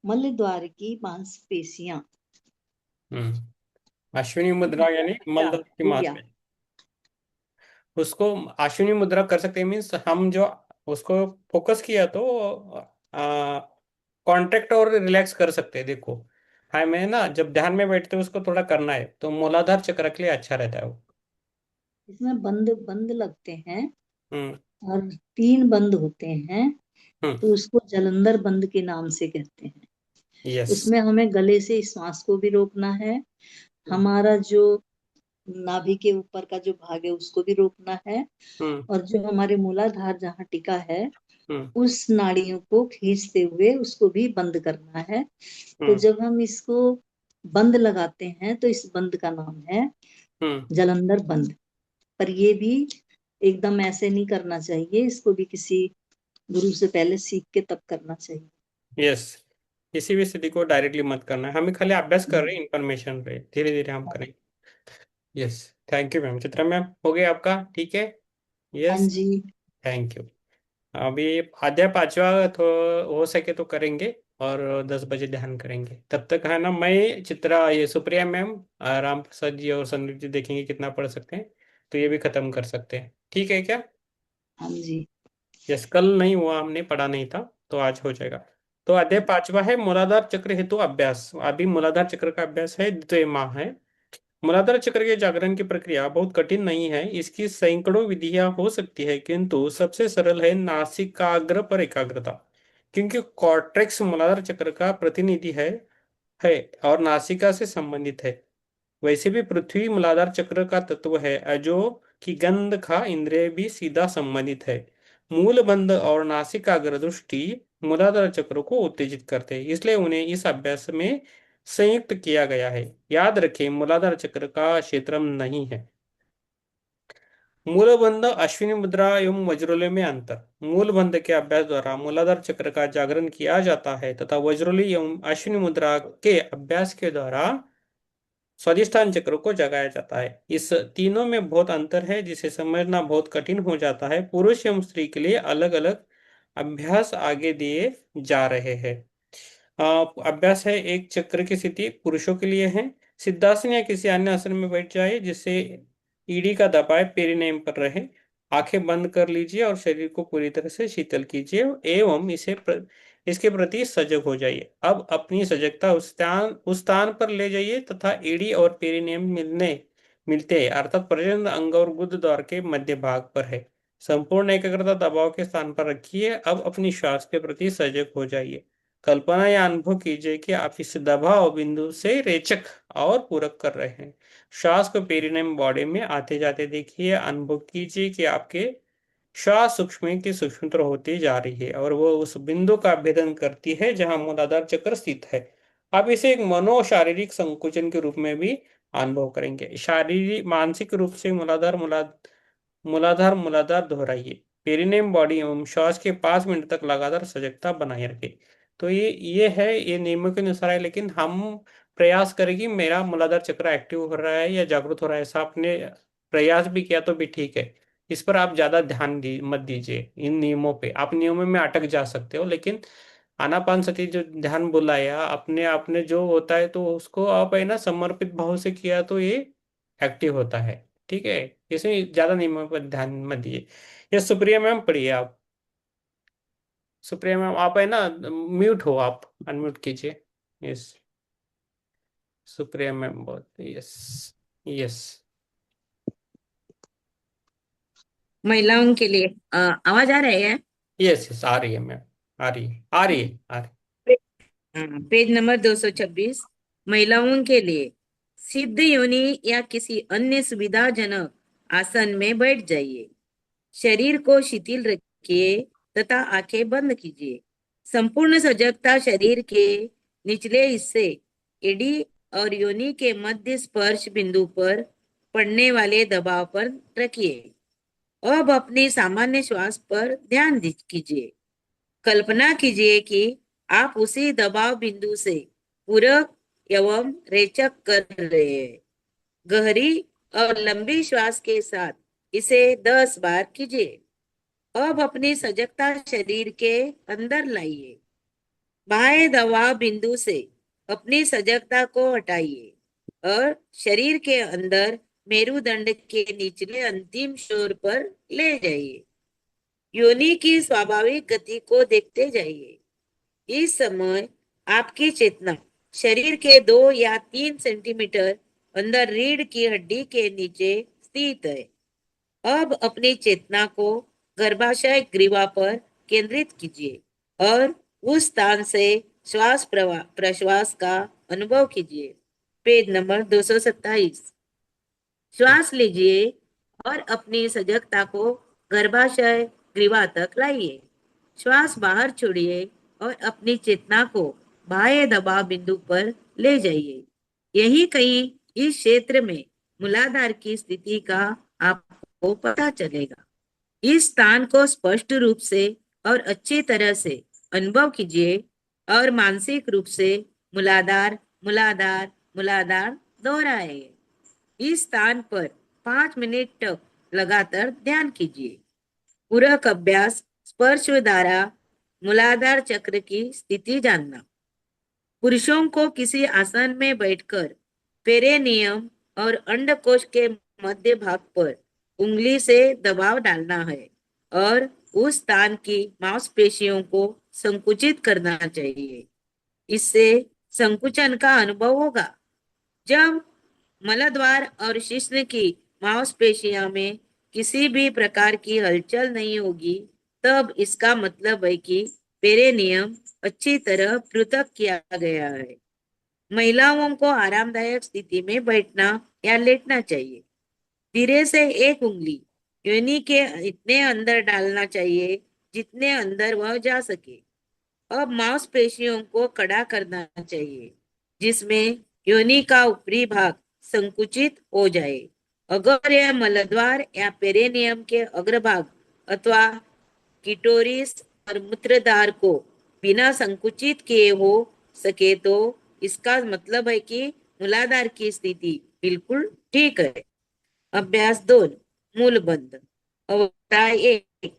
मलद्वार की मांसपेशियां। अश्विनी मुद्रा यानी अच्छा, मलद्वार की हो गया। मांसपेशी, उसको अश्विनी मुद्रा कर सकते हैं। मीन्स हम जो उसको फोकस किया तो कॉन्ट्रैक्ट और रिलैक्स कर सकते हैं। देखो, हाँ, मैं ना जब ध्यान में बैठते हैं उसको थोड़ा करना है तो मूलाधार चक्र के लिए अच्छा रहता है वो। इसमें बंद बंद लगते हैं हम्म। और 3 बंद होते हैं, हम्म। तो उसको जलंधर बंद के नाम से कहते हैं। यस। उसमें हमें गले से श्वास को भी रोकना है, हमारा जो नाभि के ऊपर का जो भाग है उसको भी रोकना है, हम्म। और जो हमारे मूलाधार जहाँ टिका है हम्म। उस नाड़ियों को खींचते हुए उसको भी बंद करना है। तो हम्म। जब हम इसको बंद लगाते हैं तो इस बंद का नाम है हम्म। जलंधर बंद। पर ये भी एकदम ऐसे नहीं करना चाहिए, इसको भी किसी गुरु से पहले सीख के तब करना चाहिए। यस। किसी भी स्थिति को डायरेक्टली मत करना है, हमें खाली अभ्यास कर रहे हैं इन्फॉर्मेशन पे, धीरे धीरे हम करेंगे। Yes. Thank you ma'am. Chitra ma'am, हो गया आपका? ठीक है। हाँ यस। जी। Thank you. अभी अध्याय 5वां तो हो सके तो करेंगे, और 10 बजे ध्यान करेंगे। तब तक है ना, मैं, चित्रा, ये सुप्रिया मैम, राम प्रसाद जी और संदीप जी देखेंगे कितना पढ़ सकते हैं, तो ये भी खत्म कर सकते हैं। ठीक है क्या? हाँ जी। यस, कल नहीं हुआ, हमने पढ़ा नहीं था, तो आज हो जाएगा। तो अध्याय 5वां है मूलाधार चक्र हेतु अभ्यास। अभी मूलाधार चक्र का अभ्यास है, द्वितीय माह है। मूलाधार चक्र के जागरण की प्रक्रिया बहुत कठिन नहीं है, इसकी सैकड़ों विधियां हो सकती है, किंतु सबसे सरल है नासिकाग्र पर एकाग्रता। क्योंकि कॉर्टेक्स मूलाधार चक्र का प्रतिनिधि है और नासिका से संबंधित है। वैसे भी पृथ्वी मूलाधार चक्र का तत्व है, अजो की गंध का इंद्रिय भी सीधा संबंधित है। मूल बंध और नासिकाग्र दृष्टि मूलाधार चक्र को उत्तेजित करते हैं, इसलिए उन्हें इस अभ्यास में संयुक्त किया गया है। याद रखें, मूलाधार चक्र का क्षेत्रम नहीं है। मूलबंध, अश्विनी मुद्रा एवं वज्रोली में अंतर। मूलबंध के अभ्यास द्वारा मूलाधार चक्र का जागरण किया जाता है, तथा वज्रोली एवं अश्विनी मुद्रा के अभ्यास के द्वारा स्वादिष्ठान चक्र को जगाया जाता है। इस तीनों में बहुत अंतर है, जिसे समझना बहुत कठिन हो जाता है। पुरुष एवं स्त्री के लिए अलग अलग अभ्यास आगे दिए जा रहे हैं। अभ्यास है, एक चक्र की स्थिति पुरुषों के लिए है। सिद्धासन या किसी अन्य आसन में बैठ जाए जिससे ईडी का दबाव पेरिनेम पर रहे। आंखें बंद कर लीजिए और शरीर को पूरी तरह से शीतल कीजिए एवं इसके प्रति सजग हो जाइए। अब अपनी सजगता उस स्थान पर ले जाइए तथा ईडी और पेरिनेम मिलते हैं, अर्थात प्रजनन अंग और गुद द्वार के मध्य भाग पर है। संपूर्ण एकाग्रता दबाव के स्थान पर रखिए। अब अपनी श्वास के प्रति सजग हो जाइए। कल्पना या अनुभव कीजिए कि आप इस दबाव बिंदु से रेचक और पूरक कर रहे हैं। श्वास को पेरिनेम बॉडी में आते जाते देखिए। अनुभव कीजिए कि आपके श्वास सूक्ष्म की सूक्ष्मतर होती जा रही है और वो उस बिंदु का भेदन करती है जहां मूलाधार चक्र स्थित है। आप इसे एक मनो शारीरिक संकुचन के रूप में भी अनुभव करेंगे। शारीरिक मानसिक रूप से मूलाधार मूलाधार दोहराइए। पेरिनेम बॉडी एवं श्वास के 5 मिनट तक लगातार सजगता बनाए रखें। तो ये है, ये नियमों के अनुसार है, लेकिन हम प्रयास करें कि मेरा मूलाधार चक्र एक्टिव हो रहा है या जागृत हो रहा है। ऐसा आपने प्रयास भी किया तो भी ठीक है। इस पर आप ज्यादा ध्यान मत दीजिए। इन नियमों पे आप नियमों में अटक जा सकते हो, लेकिन आनापान सती जो ध्यान बुलाया अपने आपने जो होता है, तो उसको आप है ना समर्पित भाव से किया तो ये एक्टिव होता है। ठीक है, इसमें ज्यादा नियमों पर ध्यान मत दीजिए। ये सुप्रिया मैम पढ़िए आप। सुप्रिया मैम आप है ना, म्यूट हो आप, अनम्यूट कीजिए। यस, सुप्रिया मैम बहुत, यस यस। महिलाओं के लिए आवाज आ रही है? यस यस, आ रही है मैम, आ रही है, आ रही है, आ रही पेज नंबर 226। महिलाओं के लिए सिद्ध योनि या किसी अन्य सुविधाजनक आसन में बैठ जाइए। शरीर को शिथिल रखिए तथा आंखें बंद कीजिए। संपूर्ण सजगता शरीर के निचले हिस्से एडी और योनि के मध्य स्पर्श बिंदु पर पड़ने वाले दबाव पर रखिए। अब अपनी सामान्य श्वास पर ध्यान कीजिए। कल्पना कीजिए कि आप उसी दबाव बिंदु से पूरक एवं रेचक कर रहे हैं। गहरी और लंबी श्वास के साथ इसे 10 बार कीजिए। अब अपनी सजगता शरीर के अंदर लाइए। बाह्य दबाव बिंदु से अपनी सजगता को हटाइए और शरीर के अंदर मेरुदंड के निचले अंतिम छोर पर ले जाइए। योनि की स्वाभाविक गति को देखते जाइए। इस समय आपकी चेतना शरीर के 2 या 3 सेंटीमीटर अंदर रीढ़ की हड्डी के नीचे स्थित है। अब अपनी चेतना को गर्भाशय ग्रीवा पर केंद्रित कीजिए और उस स्थान से श्वास प्रश्वास का अनुभव कीजिए। Page number 227। श्वास लीजिए और अपनी सजगता को गर्भाशय ग्रीवा तक लाइए। श्वास बाहर छोड़िए और अपनी चेतना को बाह्य दबाव बिंदु पर ले जाइए। यही कहीं इस क्षेत्र में मूलाधार की स्थिति का आपको पता चलेगा। इस स्थान को स्पष्ट रूप से और अच्छी तरह से अनुभव कीजिए और मानसिक रूप से मूलाधार मूलाधार मूलाधार दोहराइए। इस स्थान पर 5 मिनट तक लगातार ध्यान कीजिए। पूरक अभ्यास स्पर्श द्वारा मूलाधार चक्र की स्थिति जानना। पुरुषों को किसी आसन में बैठकर पेरिनियम और अंडकोश के मध्य भाग पर उंगली से दबाव डालना है और उस स्थान की मांसपेशियों को संकुचित करना चाहिए। इससे संकुचन का अनुभव होगा। जब मलद्वार और शिश्न की मांसपेशियों में किसी भी प्रकार की हलचल नहीं होगी, तब इसका मतलब है कि पेरिनियम अच्छी तरह पृथक किया गया है। महिलाओं को आरामदायक स्थिति में बैठना या लेटना चाहिए। धीरे से एक उंगली योनि के इतने अंदर डालना चाहिए जितने अंदर वह जा सके। अब मांसपेशियों को कड़ा करना चाहिए जिसमें योनि का ऊपरी भाग संकुचित हो जाए। अगर यह मलद्वार या पेरिनियम के अग्रभाग अथवा किटोरिस और मूत्रद्वार को बिना संकुचित किए हो सके, तो इसका मतलब है कि मूलाधार की स्थिति बिल्कुल ठीक है। अभ्यास 2, मूलबंध। अवस्था 1,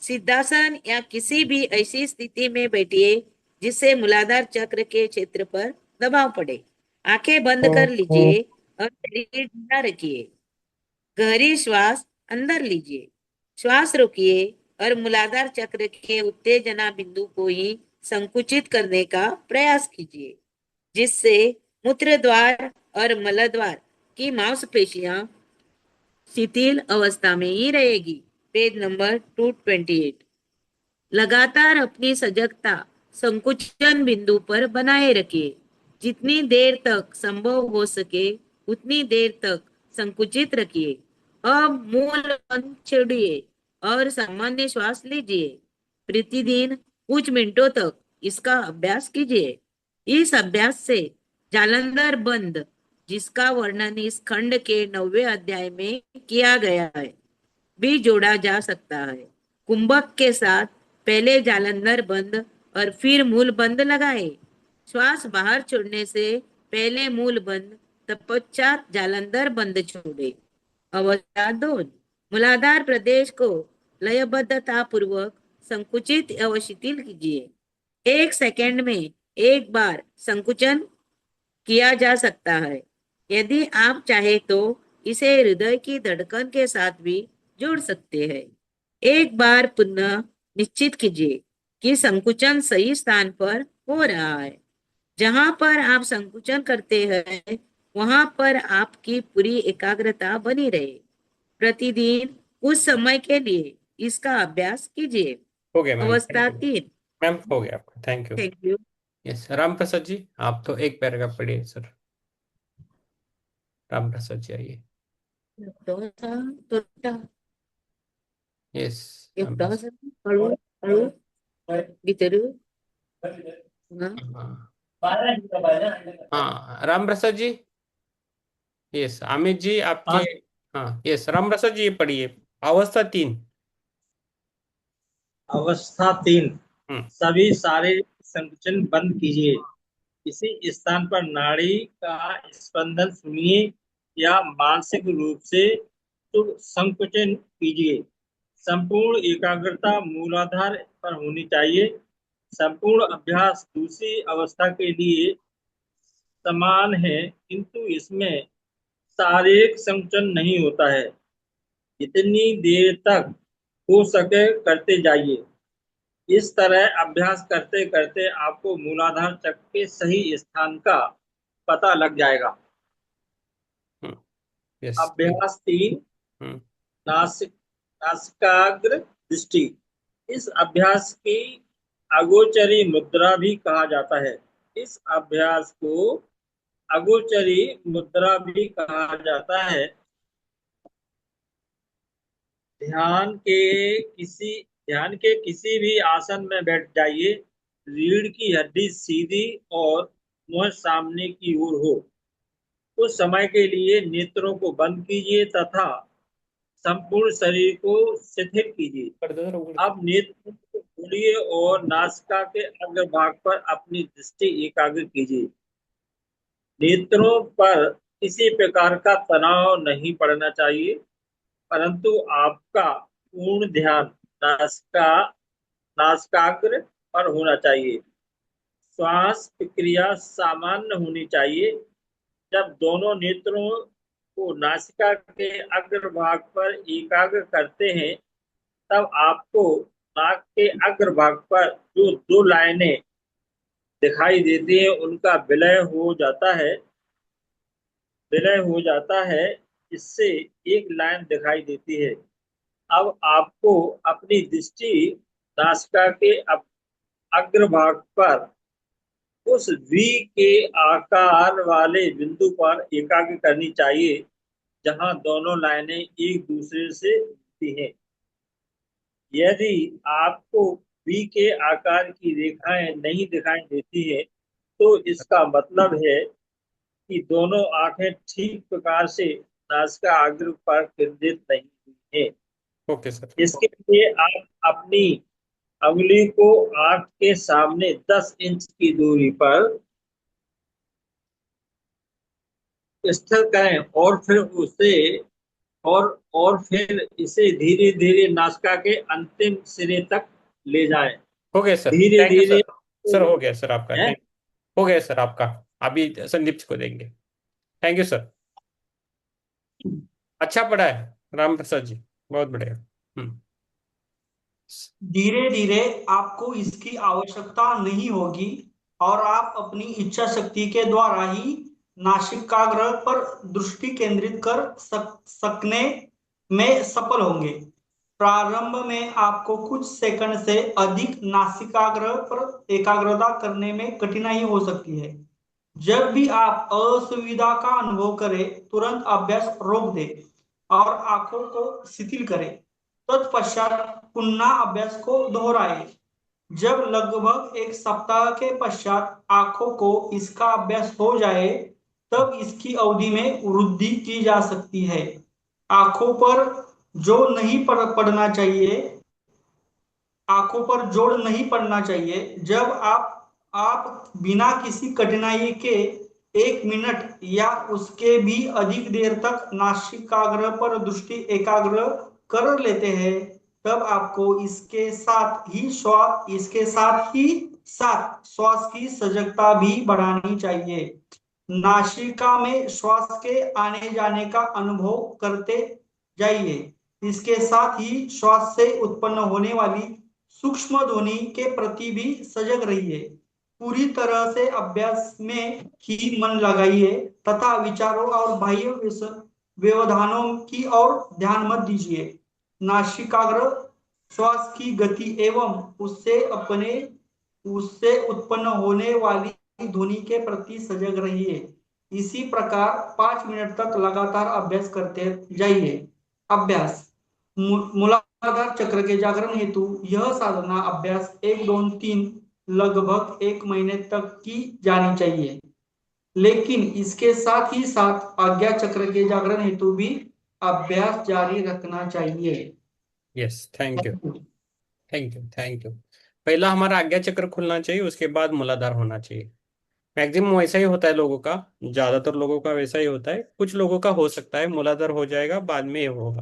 सिद्धासन या किसी भी ऐसी स्थिति में बैठिए जिससे मूलाधार चक्र के क्षेत्र पर दबाव पड़े। आंखें बंद कर लीजिए और शरीर ढीला रखिए। गहरी श्वास अंदर लीजिए। श्वास रोकिए और मूलाधार चक्र के उत्तेजना बिंदु को ही संकुचित करने का प्रयास कीजिए, जिससे मूत्रद्वार और मलद्वार की मांसपेशियां शिथिल अवस्था में ही रहेगी। Page number 228। लगातार अपनी सजगता संकुचन बिंदु पर बनाए रखिए। जितनी देर तक संभव हो सके उतनी देर तक संकुचित रखिए। अब मूल बंद छोड़िए और सामान्य श्वास लीजिए। प्रतिदिन कुछ मिनटों तक इसका अभ्यास कीजिए। इस अभ्यास से जालंधर बंद, जिसका वर्णन इस खंड के 9वें अध्याय में किया गया है, भी जोड़ा जा सकता है। कुंभक के साथ पहले जालंधर बंद और फिर मूल बंद लगाए। श्वास बाहर छोड़ने से पहले मूल बंद, तत्पश्चात जालंधर बंद छोड़े। अवस्था 2, मूलाधार प्रदेश को लयबद्धता पूर्वक संकुचित एवं शिथिल कीजिए। 1 सेकंड में एक बार संकुचन किया जा सकता है। यदि आप चाहे तो इसे हृदय की धड़कन के साथ भी जोड़ सकते हैं। एक बार पुनः निश्चित कीजिए कि संकुचन सही स्थान पर हो रहा है। जहां पर आप संकुचन करते हैं वहां पर आपकी पूरी एकाग्रता बनी रहे। प्रतिदिन कुछ समय के लिए इसका अभ्यास कीजिए। हो गया मैम, अवस्था थैंक यू। 3। मैम हो गया आपका, thank you. Thank you. Yes, Ram Prasad ji आप तो एक पैराग्राफ पढ़िए सर। राम प्रसाद जी आइए। यस, राम प्रसाद। हाँ हाँ, राम प्रसाद जी। यस, अमित जी आपके। हाँ, हाँ यस, राम प्रसाद जी ये पढ़िए। अवस्था 3। अवस्था 3, हम्म। सभी शारीरिक संकुचन बंद कीजिए। किसी स्थान पर नाड़ी का स्पंदन सुनिए या मानसिक रूप से संकुचन कीजिए। संपूर्ण एकाग्रता मूलाधार पर होनी चाहिए। संपूर्ण अभ्यास दूसरी अवस्था के लिए समान है, किंतु इसमें शारीरिक संकुचन नहीं होता है। जितनी देर तक हो सके करते जाइए। इस तरह अभ्यास करते करते आपको मूलाधार चक्र के सही स्थान का पता लग जाएगा। यस। अभ्यास 3, हम्म। नासिक नासिकाग्र दृष्टि। इस अभ्यास की अगोचरी मुद्रा भी कहा जाता है। इस अभ्यास को अगोचरी मुद्रा भी कहा जाता है। ध्यान के किसी भी आसन में बैठ जाइए। रीढ़ की हड्डी सीधी और मुंह सामने की ओर हो। कुछ समय के लिए नेत्रों को बंद कीजिए तथा संपूर्ण शरीर को शिथिल कीजिए। अब नेत्र को खोलिए और नासिका के अग्रभाग पर अपनी दृष्टि एकाग्र कीजिए। नेत्रों पर किसी प्रकार का तनाव नहीं पड़ना चाहिए, परंतु आपका पूर्ण ध्यान नासिकाग्र पर होना चाहिए। श्वास प्रक्रिया सामान्य होनी चाहिए। जब दोनों नेत्रों को नासिका के अग्रभाग पर एकाग्र करते हैं, तब आपको नाक के अग्रभाग पर जो 2 लाइनें दिखाई देती हैं उनका विलय हो जाता है। इससे एक लाइन दिखाई देती है। अब आपको अपनी दृष्टि नासिका के अग्रभाग पर उस वी के आकार वाले बिंदु पर एकाग्र करनी चाहिए जहां दोनों लाइनें एक दूसरे से मिलती हैं। यदि आपको वी के आकार की रेखाएं नहीं दिखाई देती है तो इसका मतलब है कि दोनों आंखें ठीक प्रकार से नासिका अग्र पर केंद्रित नहीं हुई है। Okay sir. इसके लिए आप अपनी अंगुली को आंख के सामने 10 इंच की दूरी पर स्थिर करें और फिर इसे धीरे धीरे नासिका के अंतिम सिरे तक ले जाएं। हो गया सर, धीरे थैंक यू धीरे सर। सर हो गया सर आपका, है। थैंक। हो गया सर आपका। अभी संदीप को देंगे। Thank you sir. अच्छा पढ़ा है राम प्रसाद जी, बहुत बढ़िया। हम्म। धीरे धीरे आपको इसकी आवश्यकता नहीं होगी और आप अपनी इच्छा शक्ति के द्वारा ही नासिकाग्र पर दृष्टि केंद्रित कर सकने में सफल होंगे। प्रारंभ में आपको कुछ सेकंड से अधिक नासिकाग्र पर एकाग्रता करने में कठिनाई हो सकती है। जब भी आप असुविधा का अनुभव करें, तुरंत अभ्यास रोक दें और आंखों को शिथिल करें। तत्पश्चात पुनः अभ्यास को दोहराएं। जब लगभग एक सप्ताह के पश्चात आंखों को इसका अभ्यास हो जाए, तब इसकी अवधि में वृद्धि की जा सकती है। आंखों पर जो नहीं पड़ना चाहिए आंखों पर जोर नहीं पड़ना चाहिए। जब आप बिना किसी कठिनाई के 1 मिनट या उसके भी अधिक देर तक नासिकाग्र पर दृष्टि एकाग्र कर लेते हैं, तब आपको इसके साथ श्वास की सजगता भी बढ़ानी चाहिए। नासिका में श्वास के आने जाने का अनुभव करते जाइए। इसके साथ ही श्वास से उत्पन्न होने वाली सूक्ष्म ध्वनि के प्रति भी सजग रहिए। पूरी तरह से अभ्यास में ही मन लगाइए तथा विचारों और बाह्य व्यवधानों की ओर ध्यान मत दीजिए। नासिकाग्र श्वास की गति एवं उससे उत्पन्न होने वाली ध्वनि के प्रति सजग रहिए। इसी प्रकार 5 मिनट तक लगातार अभ्यास करते जाइए। अभ्यास मूलाधार चक्र के जागरण हेतु यह साधना अभ्यास 1 2 3 लगभग 1 महीने तक की जानी चाहिए, लेकिन इसके साथ ही साथ आज्ञा चक्र के जागरण हेतु भी अभ्यास जारी रखना चाहिए। Yes, thank you, thank you, thank you. पहला हमारा आज्ञा चक्र खुलना चाहिए, उसके बाद मूलाधार होना चाहिए। मैक्सिमम वैसा ही होता है लोगों का, ज्यादातर लोगों का वैसा ही होता है। कुछ लोगों का हो सकता है मूलाधार हो जाएगा, बाद में ये होगा,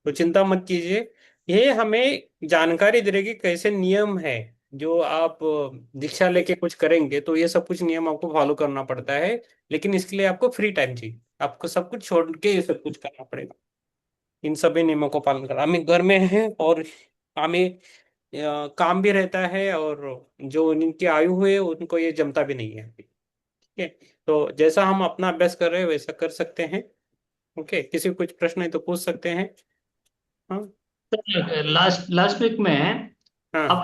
तो चिंता मत कीजिए। ये हमें जानकारी दे रही कि कैसे नियम है। जो आप दीक्षा लेके कुछ करेंगे तो ये सब कुछ नियम आपको फॉलो करना पड़ता है, लेकिन इसके लिए आपको फ्री टाइम चाहिए। आपको सब कुछ छोड़ के ये सब कुछ करना पड़ेगा। इन सभी नियमों को पालन करना, हमें घर में है और हमें काम भी रहता है, और जो उनकी आयु हुई है उनको ये जमता भी नहीं है। ठीक है, तो जैसा हम अपना अभ्यास कर रहे हैं वैसा कर सकते हैं। ओके, किसी को कुछ प्रश्न है तो पूछ सकते हैं। हाँ, लास्ट लास्ट वीक में हाँ, आप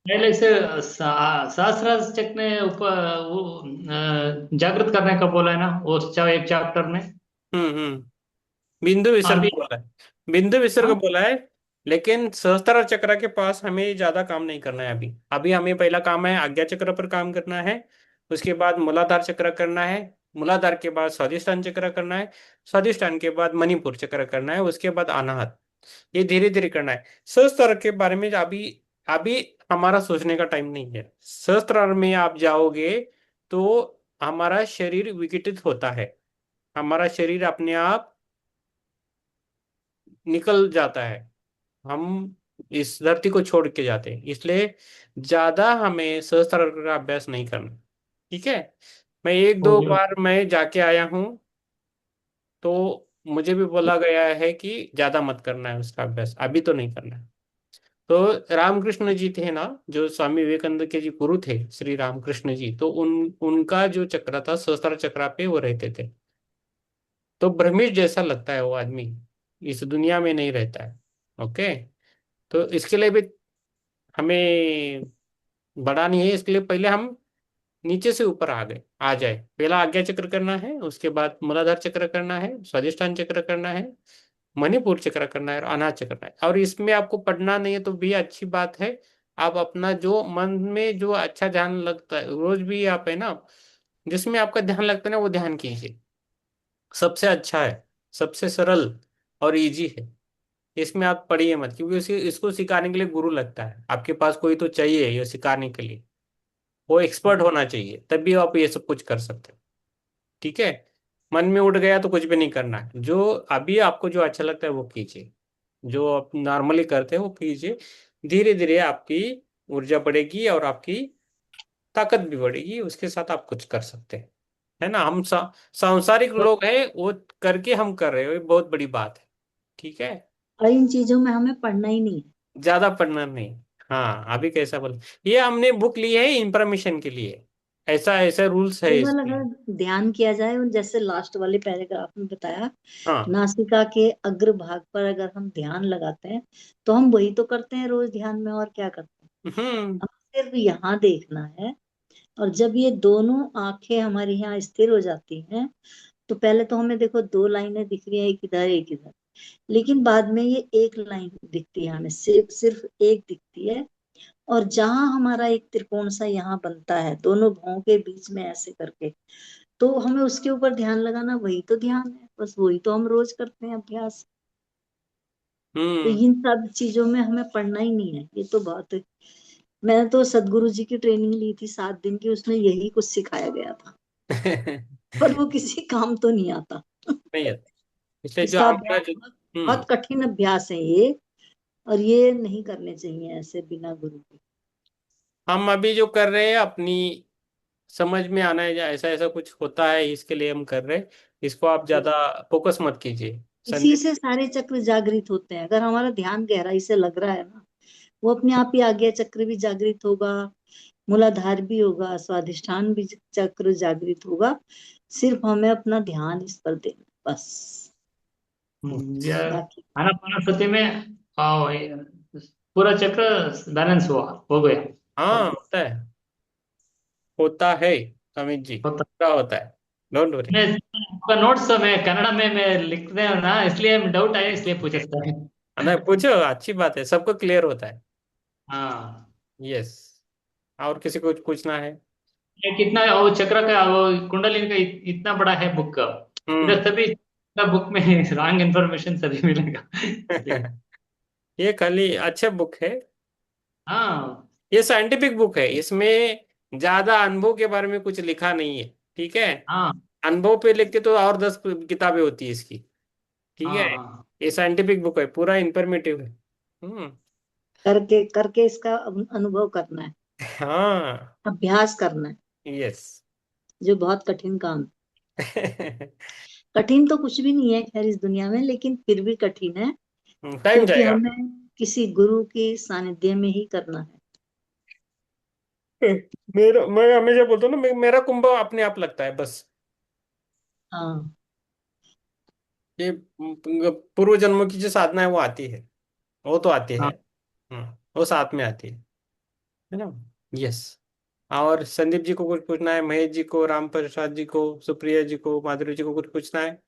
पहले से सहस्त्र चक्र ने ऊपर वो जागृत करने का बोला है ना, वो एक चैप्टर में। हम्म। बिंदु विसर्ग अभी बोला है, बिंदु विसर्ग हाँ। बोला है। लेकिन सहस्त्र चक्र के पास हमें ज्यादा काम नहीं करना है अभी। अभी हमें पहला काम है आज्ञा चक्र पर काम करना है। उसके बाद मूलाधार चक्र करना है। मूलाधार के बाद स्वादिष्टान चक्र करना है। स्वादिष्टान के बाद मणिपुर चक्र करना है। उसके बाद अनाहत। ये धीरे धीरे करना है। सहस्त्र के बारे में अभी अभी हमारा सोचने का टाइम नहीं है। सहस्त्र में आप जाओगे तो हमारा शरीर विघटित होता है। हमारा शरीर अपने आप निकल जाता है। हम इस धरती को छोड़ के जाते हैं, इसलिए ज्यादा हमें सहस्त्र का अभ्यास नहीं करना। ठीक है, मैं एक हो दो गया। बार मैं जाके आया हूँ, तो मुझे भी बोला गया है कि ज्यादा मत करना है उसका अभ्यास, अभी तो नहीं करना है। तो रामकृष्ण जी थे ना, जो स्वामी विवेकानंद के जी गुरु थे, श्री रामकृष्ण जी, तो उनका जो चक्र था सहस्त्र चक्र पे वो रहते थे। तो ब्रह्मिश जैसा लगता है वो आदमी, इस दुनिया में नहीं रहता है। ओके, तो इसके लिए भी हमें बड़ा नहीं है। इसके लिए पहले हम नीचे से ऊपर आ जाए। पहला आज्ञा चक्र करना है, उसके बाद मूलाधार चक्र करना है, स्वादिष्ठान चक्र करना है, मणिपुर चक्र करना है और अनाहत चक्र करना है। और इसमें आपको पढ़ना नहीं है तो भी अच्छी बात है। आप अपना जो मन में जो अच्छा ध्यान लगता है, रोज भी आप है ना, जिसमें आपका ध्यान लगता है ना वो ध्यान कीजिए। सबसे अच्छा है, सबसे सरल और इजी है। इसमें आप पढ़िए मत, क्योंकि इसको सिखाने के लिए गुरु लगता है। आपके पास कोई तो चाहिए ये सिखाने के लिए, वो एक्सपर्ट होना चाहिए, तभी आप ये सब कुछ कर सकते हैं। ठीक है, मन में उठ गया तो कुछ भी नहीं करना है। जो अभी आपको जो अच्छा लगता है वो कीजिए, जो आप नॉर्मली करते हैं वो कीजिए। धीरे धीरे आपकी ऊर्जा बढ़ेगी और आपकी ताकत भी बढ़ेगी, उसके साथ आप कुछ कर सकते हैं। है ना, हम सांसारिक लोग हैं, वो करके हम कर रहे हो, ये बहुत बड़ी बात है। ठीक है, और इन चीजों में हमें पढ़ना ही नहीं है। ज्यादा पढ़ना नहीं। हाँ, अभी कैसा बोल, ये हमने बुक ली है इंफॉर्मेशन के लिए। ऐसा ऐसा रूल्स है केवल इसमें। अगर ध्यान किया जाए, और जैसे लास्ट वाले पैराग्राफ में बताया, हाँ। नासिका के अग्र भाग पर अगर हम ध्यान लगाते हैं, तो हम वही तो करते हैं रोज ध्यान में, और क्या करते हैं। हम्म। हमें सिर्फ यहाँ देखना है। और जब ये दोनों आंखें हमारी यहाँ स्थिर हो जाती हैं, तो पहले तो हमें देखो दो लाइनें दिख रही है, एक इधर एक इधर, लेकिन बाद में ये एक लाइन दिखती है हमें, सिर्फ सिर्फ एक दिखती है। और जहां हमारा एक त्रिकोण सा यहाँ बनता है दोनों भौं के बीच में ऐसे करके, तो हमें उसके ऊपर ध्यान लगाना, वही तो ध्यान है, बस वही तो हम रोज करते हैं अभ्यास। तो हम्म। इन सब चीजों में हमें पढ़ना ही नहीं है, ये तो बात है। मैंने तो सदगुरु जी की ट्रेनिंग ली थी 7 दिन की, उसमें यही कुछ सिखाया गया था, पर वो किसी काम तो नहीं आता। नहीं है, इसलिए जो इसका हमारा अभ्यास जो। बहुत हम्म। बहुत कठिन अभ्यास है ये, और ये नहीं करने चाहिए ऐसे बिना गुरु के। हम अभी जो कर रहे हैं अपनी समझ में आना है, या ऐसा ऐसा कुछ होता है इसके लिए हम कर रहे हैं। इसको आप ज्यादा फोकस मत कीजिए। इसी संदीप। से सारे चक्र जागृत होते हैं, अगर हमारा ध्यान गहराई से लग रहा है ना, वो अपने आप ही आज्ञा चक्र भी जागृत होगा, मूलाधार भी होगा, स्वाधिष्ठान भी चक्र जागृत होगा। सिर्फ हमें अपना ध्यान इस पर देना बस। यह बाकी आनापानसति में ये पूरा चक्र बैलेंस हुआ, हो गया। हाँ होता है, होता है अमित जी, होता क्या होता है। Don't worry. मैं आपका नोट्स मैं कन्नड़ में मैं लिखते हैं ना, इसलिए डाउट आया, इसलिए पूछा था। ना पूछो, अच्छी बात है, सबको क्लियर होता है। हाँ। यस। और किसी को कुछ पूछना है? ये कितना वो चक्र का वो कुंडलिनी का इतना बड़ा है बुक का, हम्म। इधर सभी बुक में रॉन्ग इन्फॉर्मेशन सभी मिलेगा इसलिए। ये खाली अच्छे बुक है। हाँ। ये साइंटिफिक बुक है, इसमें ज्यादा अनुभव के बारे में कुछ लिखा नहीं है। ठीक है। हाँ। अनुभव पे लिखते तो और 10 किताबें होती है इसकी। ठीक है। हाँ। हाँ। ये साइंटिफिक बुक है, पूरा इंफॉर्मेटिव है। हम्म। करके करके इसका अनुभव करना है, हाँ। अभ्यास करना है, यस। जो बहुत कठिन काम है। कठिन तो कुछ भी नहीं है खैर इस दुनिया में, लेकिन फिर भी कठिन है, टाइम क्योंकि जाएगा। हमें किसी गुरु के सानिध्य में ही करना है। मैं हमेशा बोलता हूँ ना, मेरा कुंभ अपने आप लगता है बस। हाँ ये पूर्व जन्मों की जो साधना है वो आती है, वो तो आती है। हाँ। वो साथ में आती है ना। यस। और संदीप जी को कुछ पूछना है, महेश जी को, राम प्रसाद जी को, सुप्रिया जी को, माधुरी जी को कुछ पूछना है?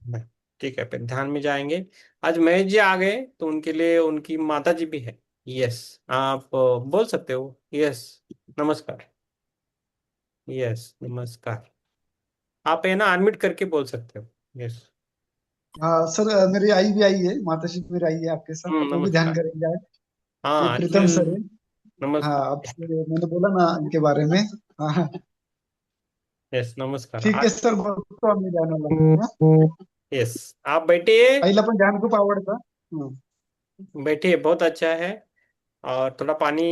नहीं। ठीक है, फिर ध्यान में जाएंगे। आज महेश जी आ गए तो उनके लिए उनकी माता जी भी है। यस। आप बोल सकते हो। यस। नमस्कार। यस नमस्कार। आप है ना अनम्यूट करके बोल सकते हो। यस। हाँ सर, मेरी आई भी आई है, माताश्री मेरी आई है आपके साथ, वो भी ध्यान नमस्कार। करेंगे आज। ये हाँ प्रीतम आजकल। सर है। हाँ, नमस्कार। आपसे मैंने बोला ना इनके बारे में। हाँ। यस नमस्कार ठीक आहे आज। सर, बघतो आम्ही ध्यानाला. यस। आप बैठिए। आईला पण ध्यान खूप आवडतं. हं. बैठिए, बहुत अच्छा है। और थोड़ा पानी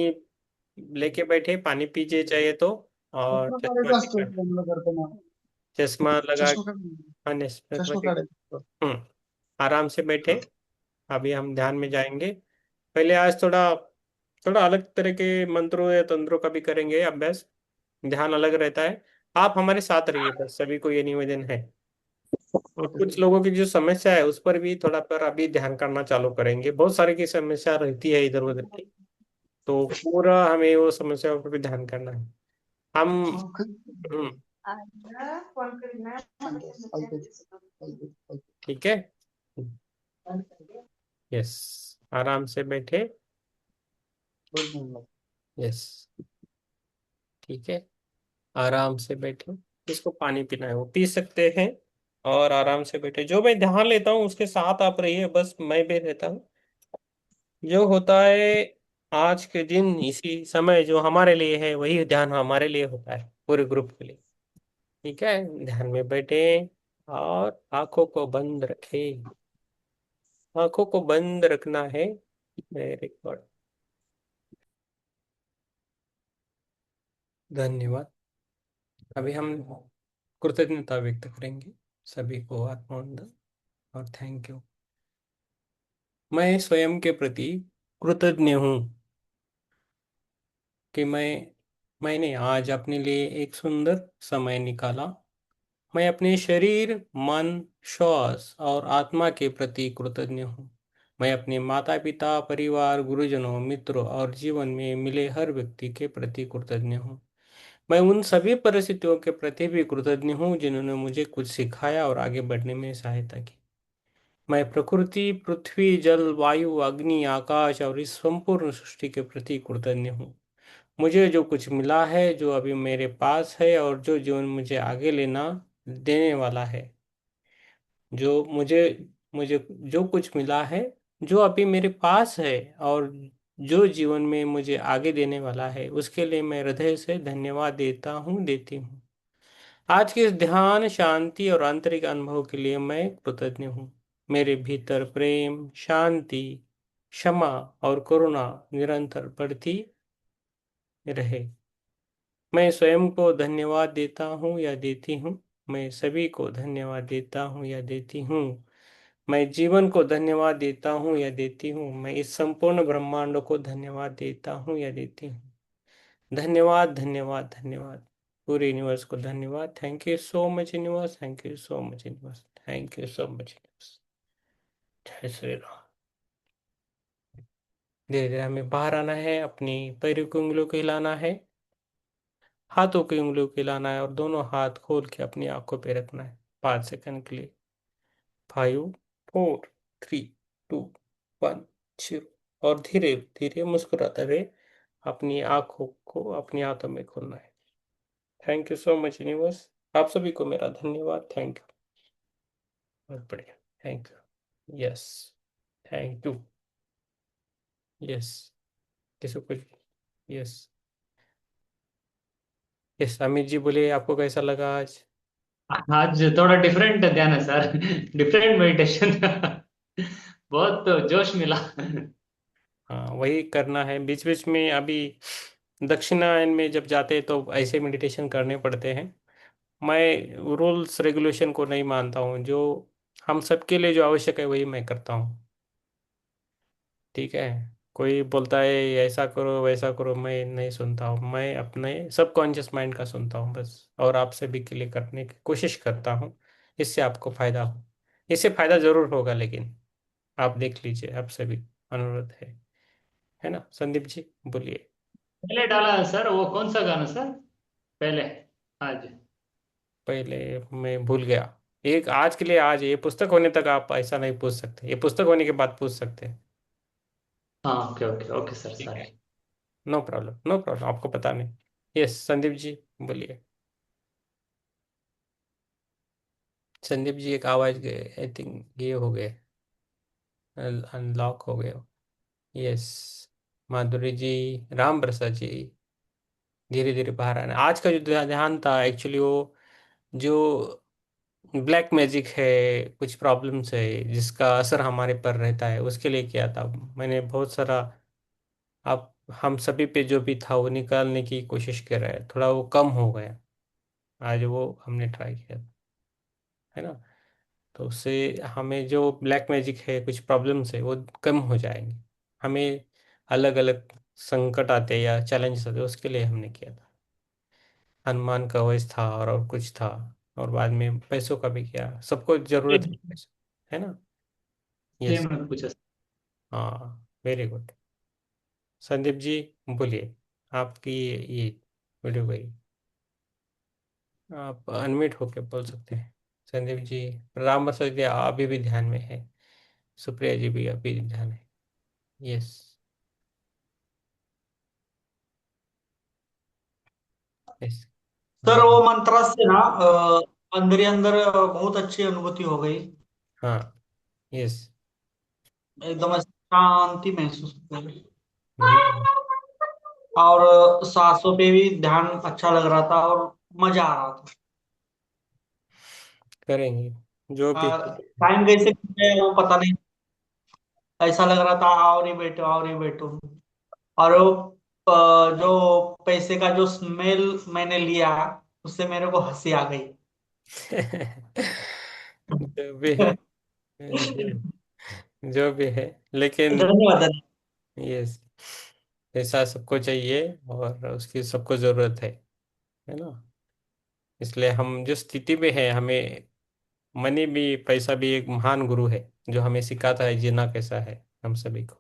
लेके बैठे, पानी पीजिए चाहिए तो। और चष्मा चश्मा काढायचा असतो निकाल, ध्यानाला करताना. चश्मा लगा। चष्मा काढ. हाँ, चश्मा चष्मा काढायचा असतो. हम्म। आराम से बैठे। अभी हम ध्यान में जाएंगे। पहले आज थोड़ा थोड़ा अलग तरह के मंत्रों या तंत्रों का भी करेंगे अभ्यास। ध्यान अलग रहता है। आप हमारे साथ रहिए बस, सभी को ये निवेदन है। और ओके कुछ सर. लोगों की जो समस्या है उस पर भी थोड़ा पर अभी ध्यान करना चालू करेंगे, बहुत सारे की समस्या रहती है इधर उधर की। तो पूरा हमें वो समस्याओं पर भी ध्यान करना है। हम। ओके. हम्म। चालतंय. चालतंय. ठीक है। यस। आराम से बैठे। दोन मिनिट. यस। ठीक है। आराम से बैठे। जिसको पानी पीना है वो पी सकते हैं। और आराम से बैठे, जो मैं ध्यान लेता हूँ उसके साथ आप रहिए, बस मैं भी रहता हूँ। जो होता है आज के दिन इसी समय जो हमारे लिए है वही ध्यान हमारे लिए होता है, पूरे ग्रुप के लिए। ठीक है। ध्यान में बैठे और आंखों को बंद रखें। आंखों को बंद रखना है। Very good. धन्यवाद। अभी हम कृतज्ञता व्यक्त करेंगे सभी को, आत्मानंद और थैंक यू। मैं स्वयं के प्रति कृतज्ञ हूँ कि मैं मैंने आज अपने लिए एक सुंदर समय निकाला। मैं अपने शरीर, मन, श्वास और आत्मा के प्रति कृतज्ञ हूँ। मैं अपने माता पिता, परिवार, गुरुजनों, मित्रों और जीवन में मिले हर व्यक्ति के प्रति कृतज्ञ हूँ। मैं उन सभी परिस्थितियों के प्रति भी कृतज्ञ हूँ जिन्होंने मुझे कुछ सिखाया और आगे बढ़ने में सहायता की। मैं प्रकृति, पृथ्वी, जल, वायु, अग्नि, आकाश और इस संपूर्ण सृष्टि के प्रति कृतज्ञ हूँ। मुझे जो कुछ मिला है, जो अभी मेरे पास है और जो जीवन मुझे आगे लेना देने वाला है, जो मुझे मुझे जो कुछ मिला है, जो अभी मेरे पास है और जो जीवन में मुझे आगे देने वाला है, उसके लिए मैं हृदय से धन्यवाद देता हूँ, देती हूँ। आज के इस ध्यान, शांति और आंतरिक अनुभव के लिए मैं कृतज्ञ हूँ। मेरे भीतर प्रेम, शांति, क्षमा और करुणा निरंतर बढ़ती रहे। मैं स्वयं को धन्यवाद देता हूँ या देती हूँ। मैं सभी को धन्यवाद देता हूँ या देती हूँ। मैं जीवन को धन्यवाद देता हूँ या देती हूँ। मैं इस संपूर्ण ब्रह्मांड को धन्यवाद देता हूँ या देती हूँ। धन्यवाद, धन्यवाद, धन्यवाद। पूरे यूनिवर्स को धन्यवाद। Thank you so much universe, thank you so much universe, thank you so much universe. जय श्री राम। धीरे धीरे हमें बाहर आना है, अपनी पैरों की उंगलियों को हिलाना है, हाथों की उंगलियों को हिलाना है और दोनों हाथ खोल के अपनी आंखों पे रखना है 5 सेकंड के लिए। 5, 4, 3, 2, 1, 0। और धीरे धीरे मुस्कुराते हुए अपनी आंखों को अपनी हाथों में खोलना है। Thank you so much universe. आप सभी को मेरा धन्यवाद। Thank you. बहुत बढ़िया। Thank you. Yes. Thank you. Yes. किसी को। यस। यस, अमित जी बोलिए, आपको कैसा लगा आज? आज थोड़ा डिफरेंट ध्यान है सर। Different meditation. बहुत जोश मिला। हाँ, वही करना है बीच बीच में। अभी दक्षिणायन में जब जाते हैं तो ऐसे मेडिटेशन करने पड़ते हैं। मैं रूल्स रेगुलेशन को नहीं मानता हूँ। जो हम सबके लिए जो आवश्यक है वही मैं करता हूँ। ठीक है। कोई बोलता है ऐसा करो वैसा करो, मैं नहीं सुनता हूँ। मैं अपने सबकॉन्शियस माइंड का सुनता हूँ बस। और आप सभी के लिए करने की कोशिश करता हूँ, इससे आपको फायदा हो। इससे फायदा जरूर होगा, लेकिन आप देख लीजिए, आप सभी। अनुरोध है ना? संदीप जी बोलिए। पहले डाला है सर, वो कौन सा गाना सर? पहले आज। पहले मैं भूल गया। एक आज के लिए, आज ये पुस्तक होने तक आप ऐसा नहीं पूछ सकते, ये पुस्तक होने के बाद पूछ सकते हैं। हाँ, ओके ओके ओके सर, ठीक है। Sorry. No problem, no problem, आपको पता नहीं। यस संदीप जी बोलिए। संदीप जी एक आवाज गए, आई थिंक ये हो गए, अनलॉक हो गए। यस। माधुरी जी, राम प्रसाद जी, धीरे धीरे बाहर आना। आज का जो ध्यान था एक्चुअली, वो जो ब्लैक मैजिक है, कुछ प्रॉब्लम्स है जिसका असर हमारे पर रहता है, उसके लिए किया था। मैंने बहुत सारा, आप हम सभी पे जो भी था वो निकालने की कोशिश कर रहे हैं। थोड़ा वो कम हो गया आज, वो हमने ट्राई किया, है ना? तो उससे हमें जो ब्लैक मैजिक है, कुछ प्रॉब्लम्स है, वो कम हो जाएंगे। हमें अलग अलग संकट आते हैं या चैलेंजेस आते हैं, उसके लिए हमने किया था। हनुमान का वैस था और कुछ था। और बाद में पैसों का भी किया, सबको जरूरत है पैसा, है ना? ये यस। मैं पूछा सर। हाँ, वेरी गुड। संदीप जी बोलिए, आपकी ये वीडियो गई, आप अनम्यूट होके बोल सकते हैं। संदीप जी, राम बसर जी अभी भी ध्यान में है, सुप्रिया जी भी अभी ध्यान है। यस। यस। सर हाँ। वो मंत्रा से ना अंदर ही अंदर बहुत अच्छी अनुभूति हो गई। हाँ। यस। एकदम ऐसे शांति महसूस हो गई। हम्म। और सांसों पे भी ध्यान अच्छा लग रहा था और मजा आ रहा था। करेंगे जो भी। टाइम कैसे बीत गया वो पता नहीं। ऐसा लग रहा था और ही बैठो और ही बैठो। और वो जो पैसे का जो स्मेल मैंने लिया, उससे मेरे को हंसी आ गई। जो भी है, जो जो भी है, लेकिन धन्यवाद। यस, पैसा सबको चाहिए और उसकी सबको जरूरत है ना। इसलिए हम जो स्थिति में है, हमें मनी भी, पैसा भी एक महान गुरु है जो हमें सिखाता है जीना कैसा है हम सभी को,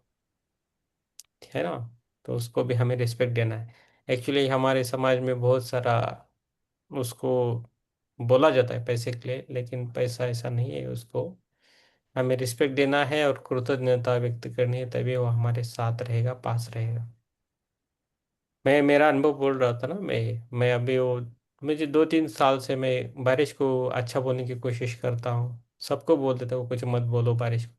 है ना। तो उसको भी हमें रिस्पेक्ट देना है। एक्चुअली हमारे समाज में बहुत सारा उसको बोला जाता है पैसे के लिए, लेकिन पैसा ऐसा नहीं है। उसको हमें रिस्पेक्ट देना है और कृतज्ञता व्यक्त करनी है, तभी वो हमारे साथ रहेगा, पास रहेगा। मैं मेरा अनुभव बोल रहा था ना, मैं अभी वो, मुझे 2-3 साल से मैं बारिश को अच्छा बोलने की कोशिश करता हूँ। सबको बोल देता हूँ कुछ मत बोलो बारिश को।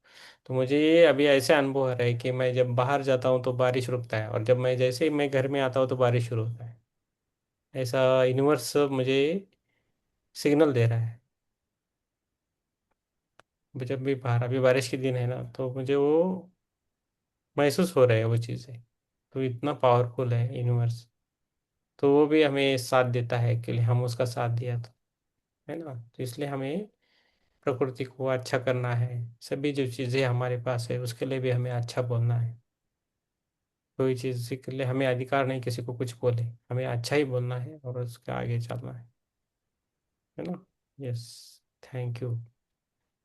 तो मुझे ये अभी ऐसे अनुभव हो रहा है कि मैं जब बाहर जाता हूँ तो बारिश रुकता है, और जब मैं जैसे ही मैं घर में आता हूँ तो बारिश शुरू होता है। ऐसा यूनिवर्स मुझे सिग्नल दे रहा है। जब भी बाहर, अभी बारिश के दिन है ना, तो मुझे वो महसूस हो रहा है वो चीज़ें। तो इतना पावरफुल है यूनिवर्स। तो वो भी हमें साथ देता है कि हम उसका साथ दिया तो, है ना। तो इसलिए हमें प्रकृति को अच्छा करना है। सभी जो चीज़ें हमारे पास है उसके लिए भी हमें अच्छा बोलना है। कोई चीज़ के लिए हमें अधिकार नहीं किसी को कुछ बोले, हमें अच्छा ही बोलना है और उसके आगे चलना है ना। Yes, thank you.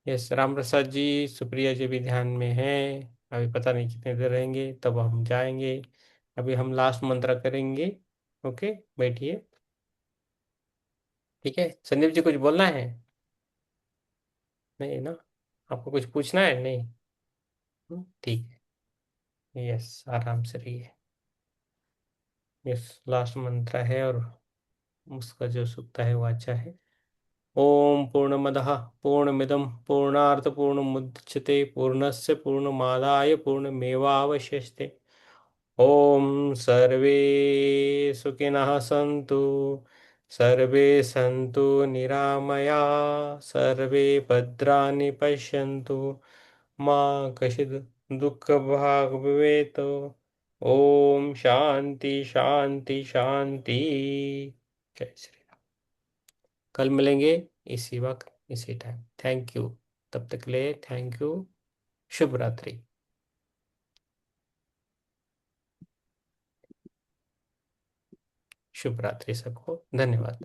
Yes, Ram Prasad ji, Supriya ji भी ध्यान में हैं। अभी पता नहीं कितने देर रहेंगे, तब हम जाएंगे। अभी हम लास्ट मंत्र करेंगे। ओके, बैठिए। ठीक है, संदीप जी कुछ बोलना है? नहीं ना? आपको कुछ पूछना है? नहीं? ठीक है। यस, आराम से रहिए। यस, लास्ट मंत्र है और उसका जो सूक्त है वो अच्छा है। ओम पूर्णमदः पूर्णमिदं पूर्णार्थ पूर्णमुदच्यते पूर्णस्य पूर्णमादाय पूर्णमेवावशिष्यते। ओम सर्वे सुखिनः सन्तु, सर्वे सन्तु निरामया, सर्वे भद्राणि पश्यन्तु, मा कश्चित् दुःखभाग् भवेत्। ओम शांति शांति शांति। जय श्री राम। कल मिलेंगे इसी वक्त इसी टाइम। Thank you. तब तक के लिए थैंक यू। शुभ रात्रि। शुभ रात्रि सबको, धन्यवाद।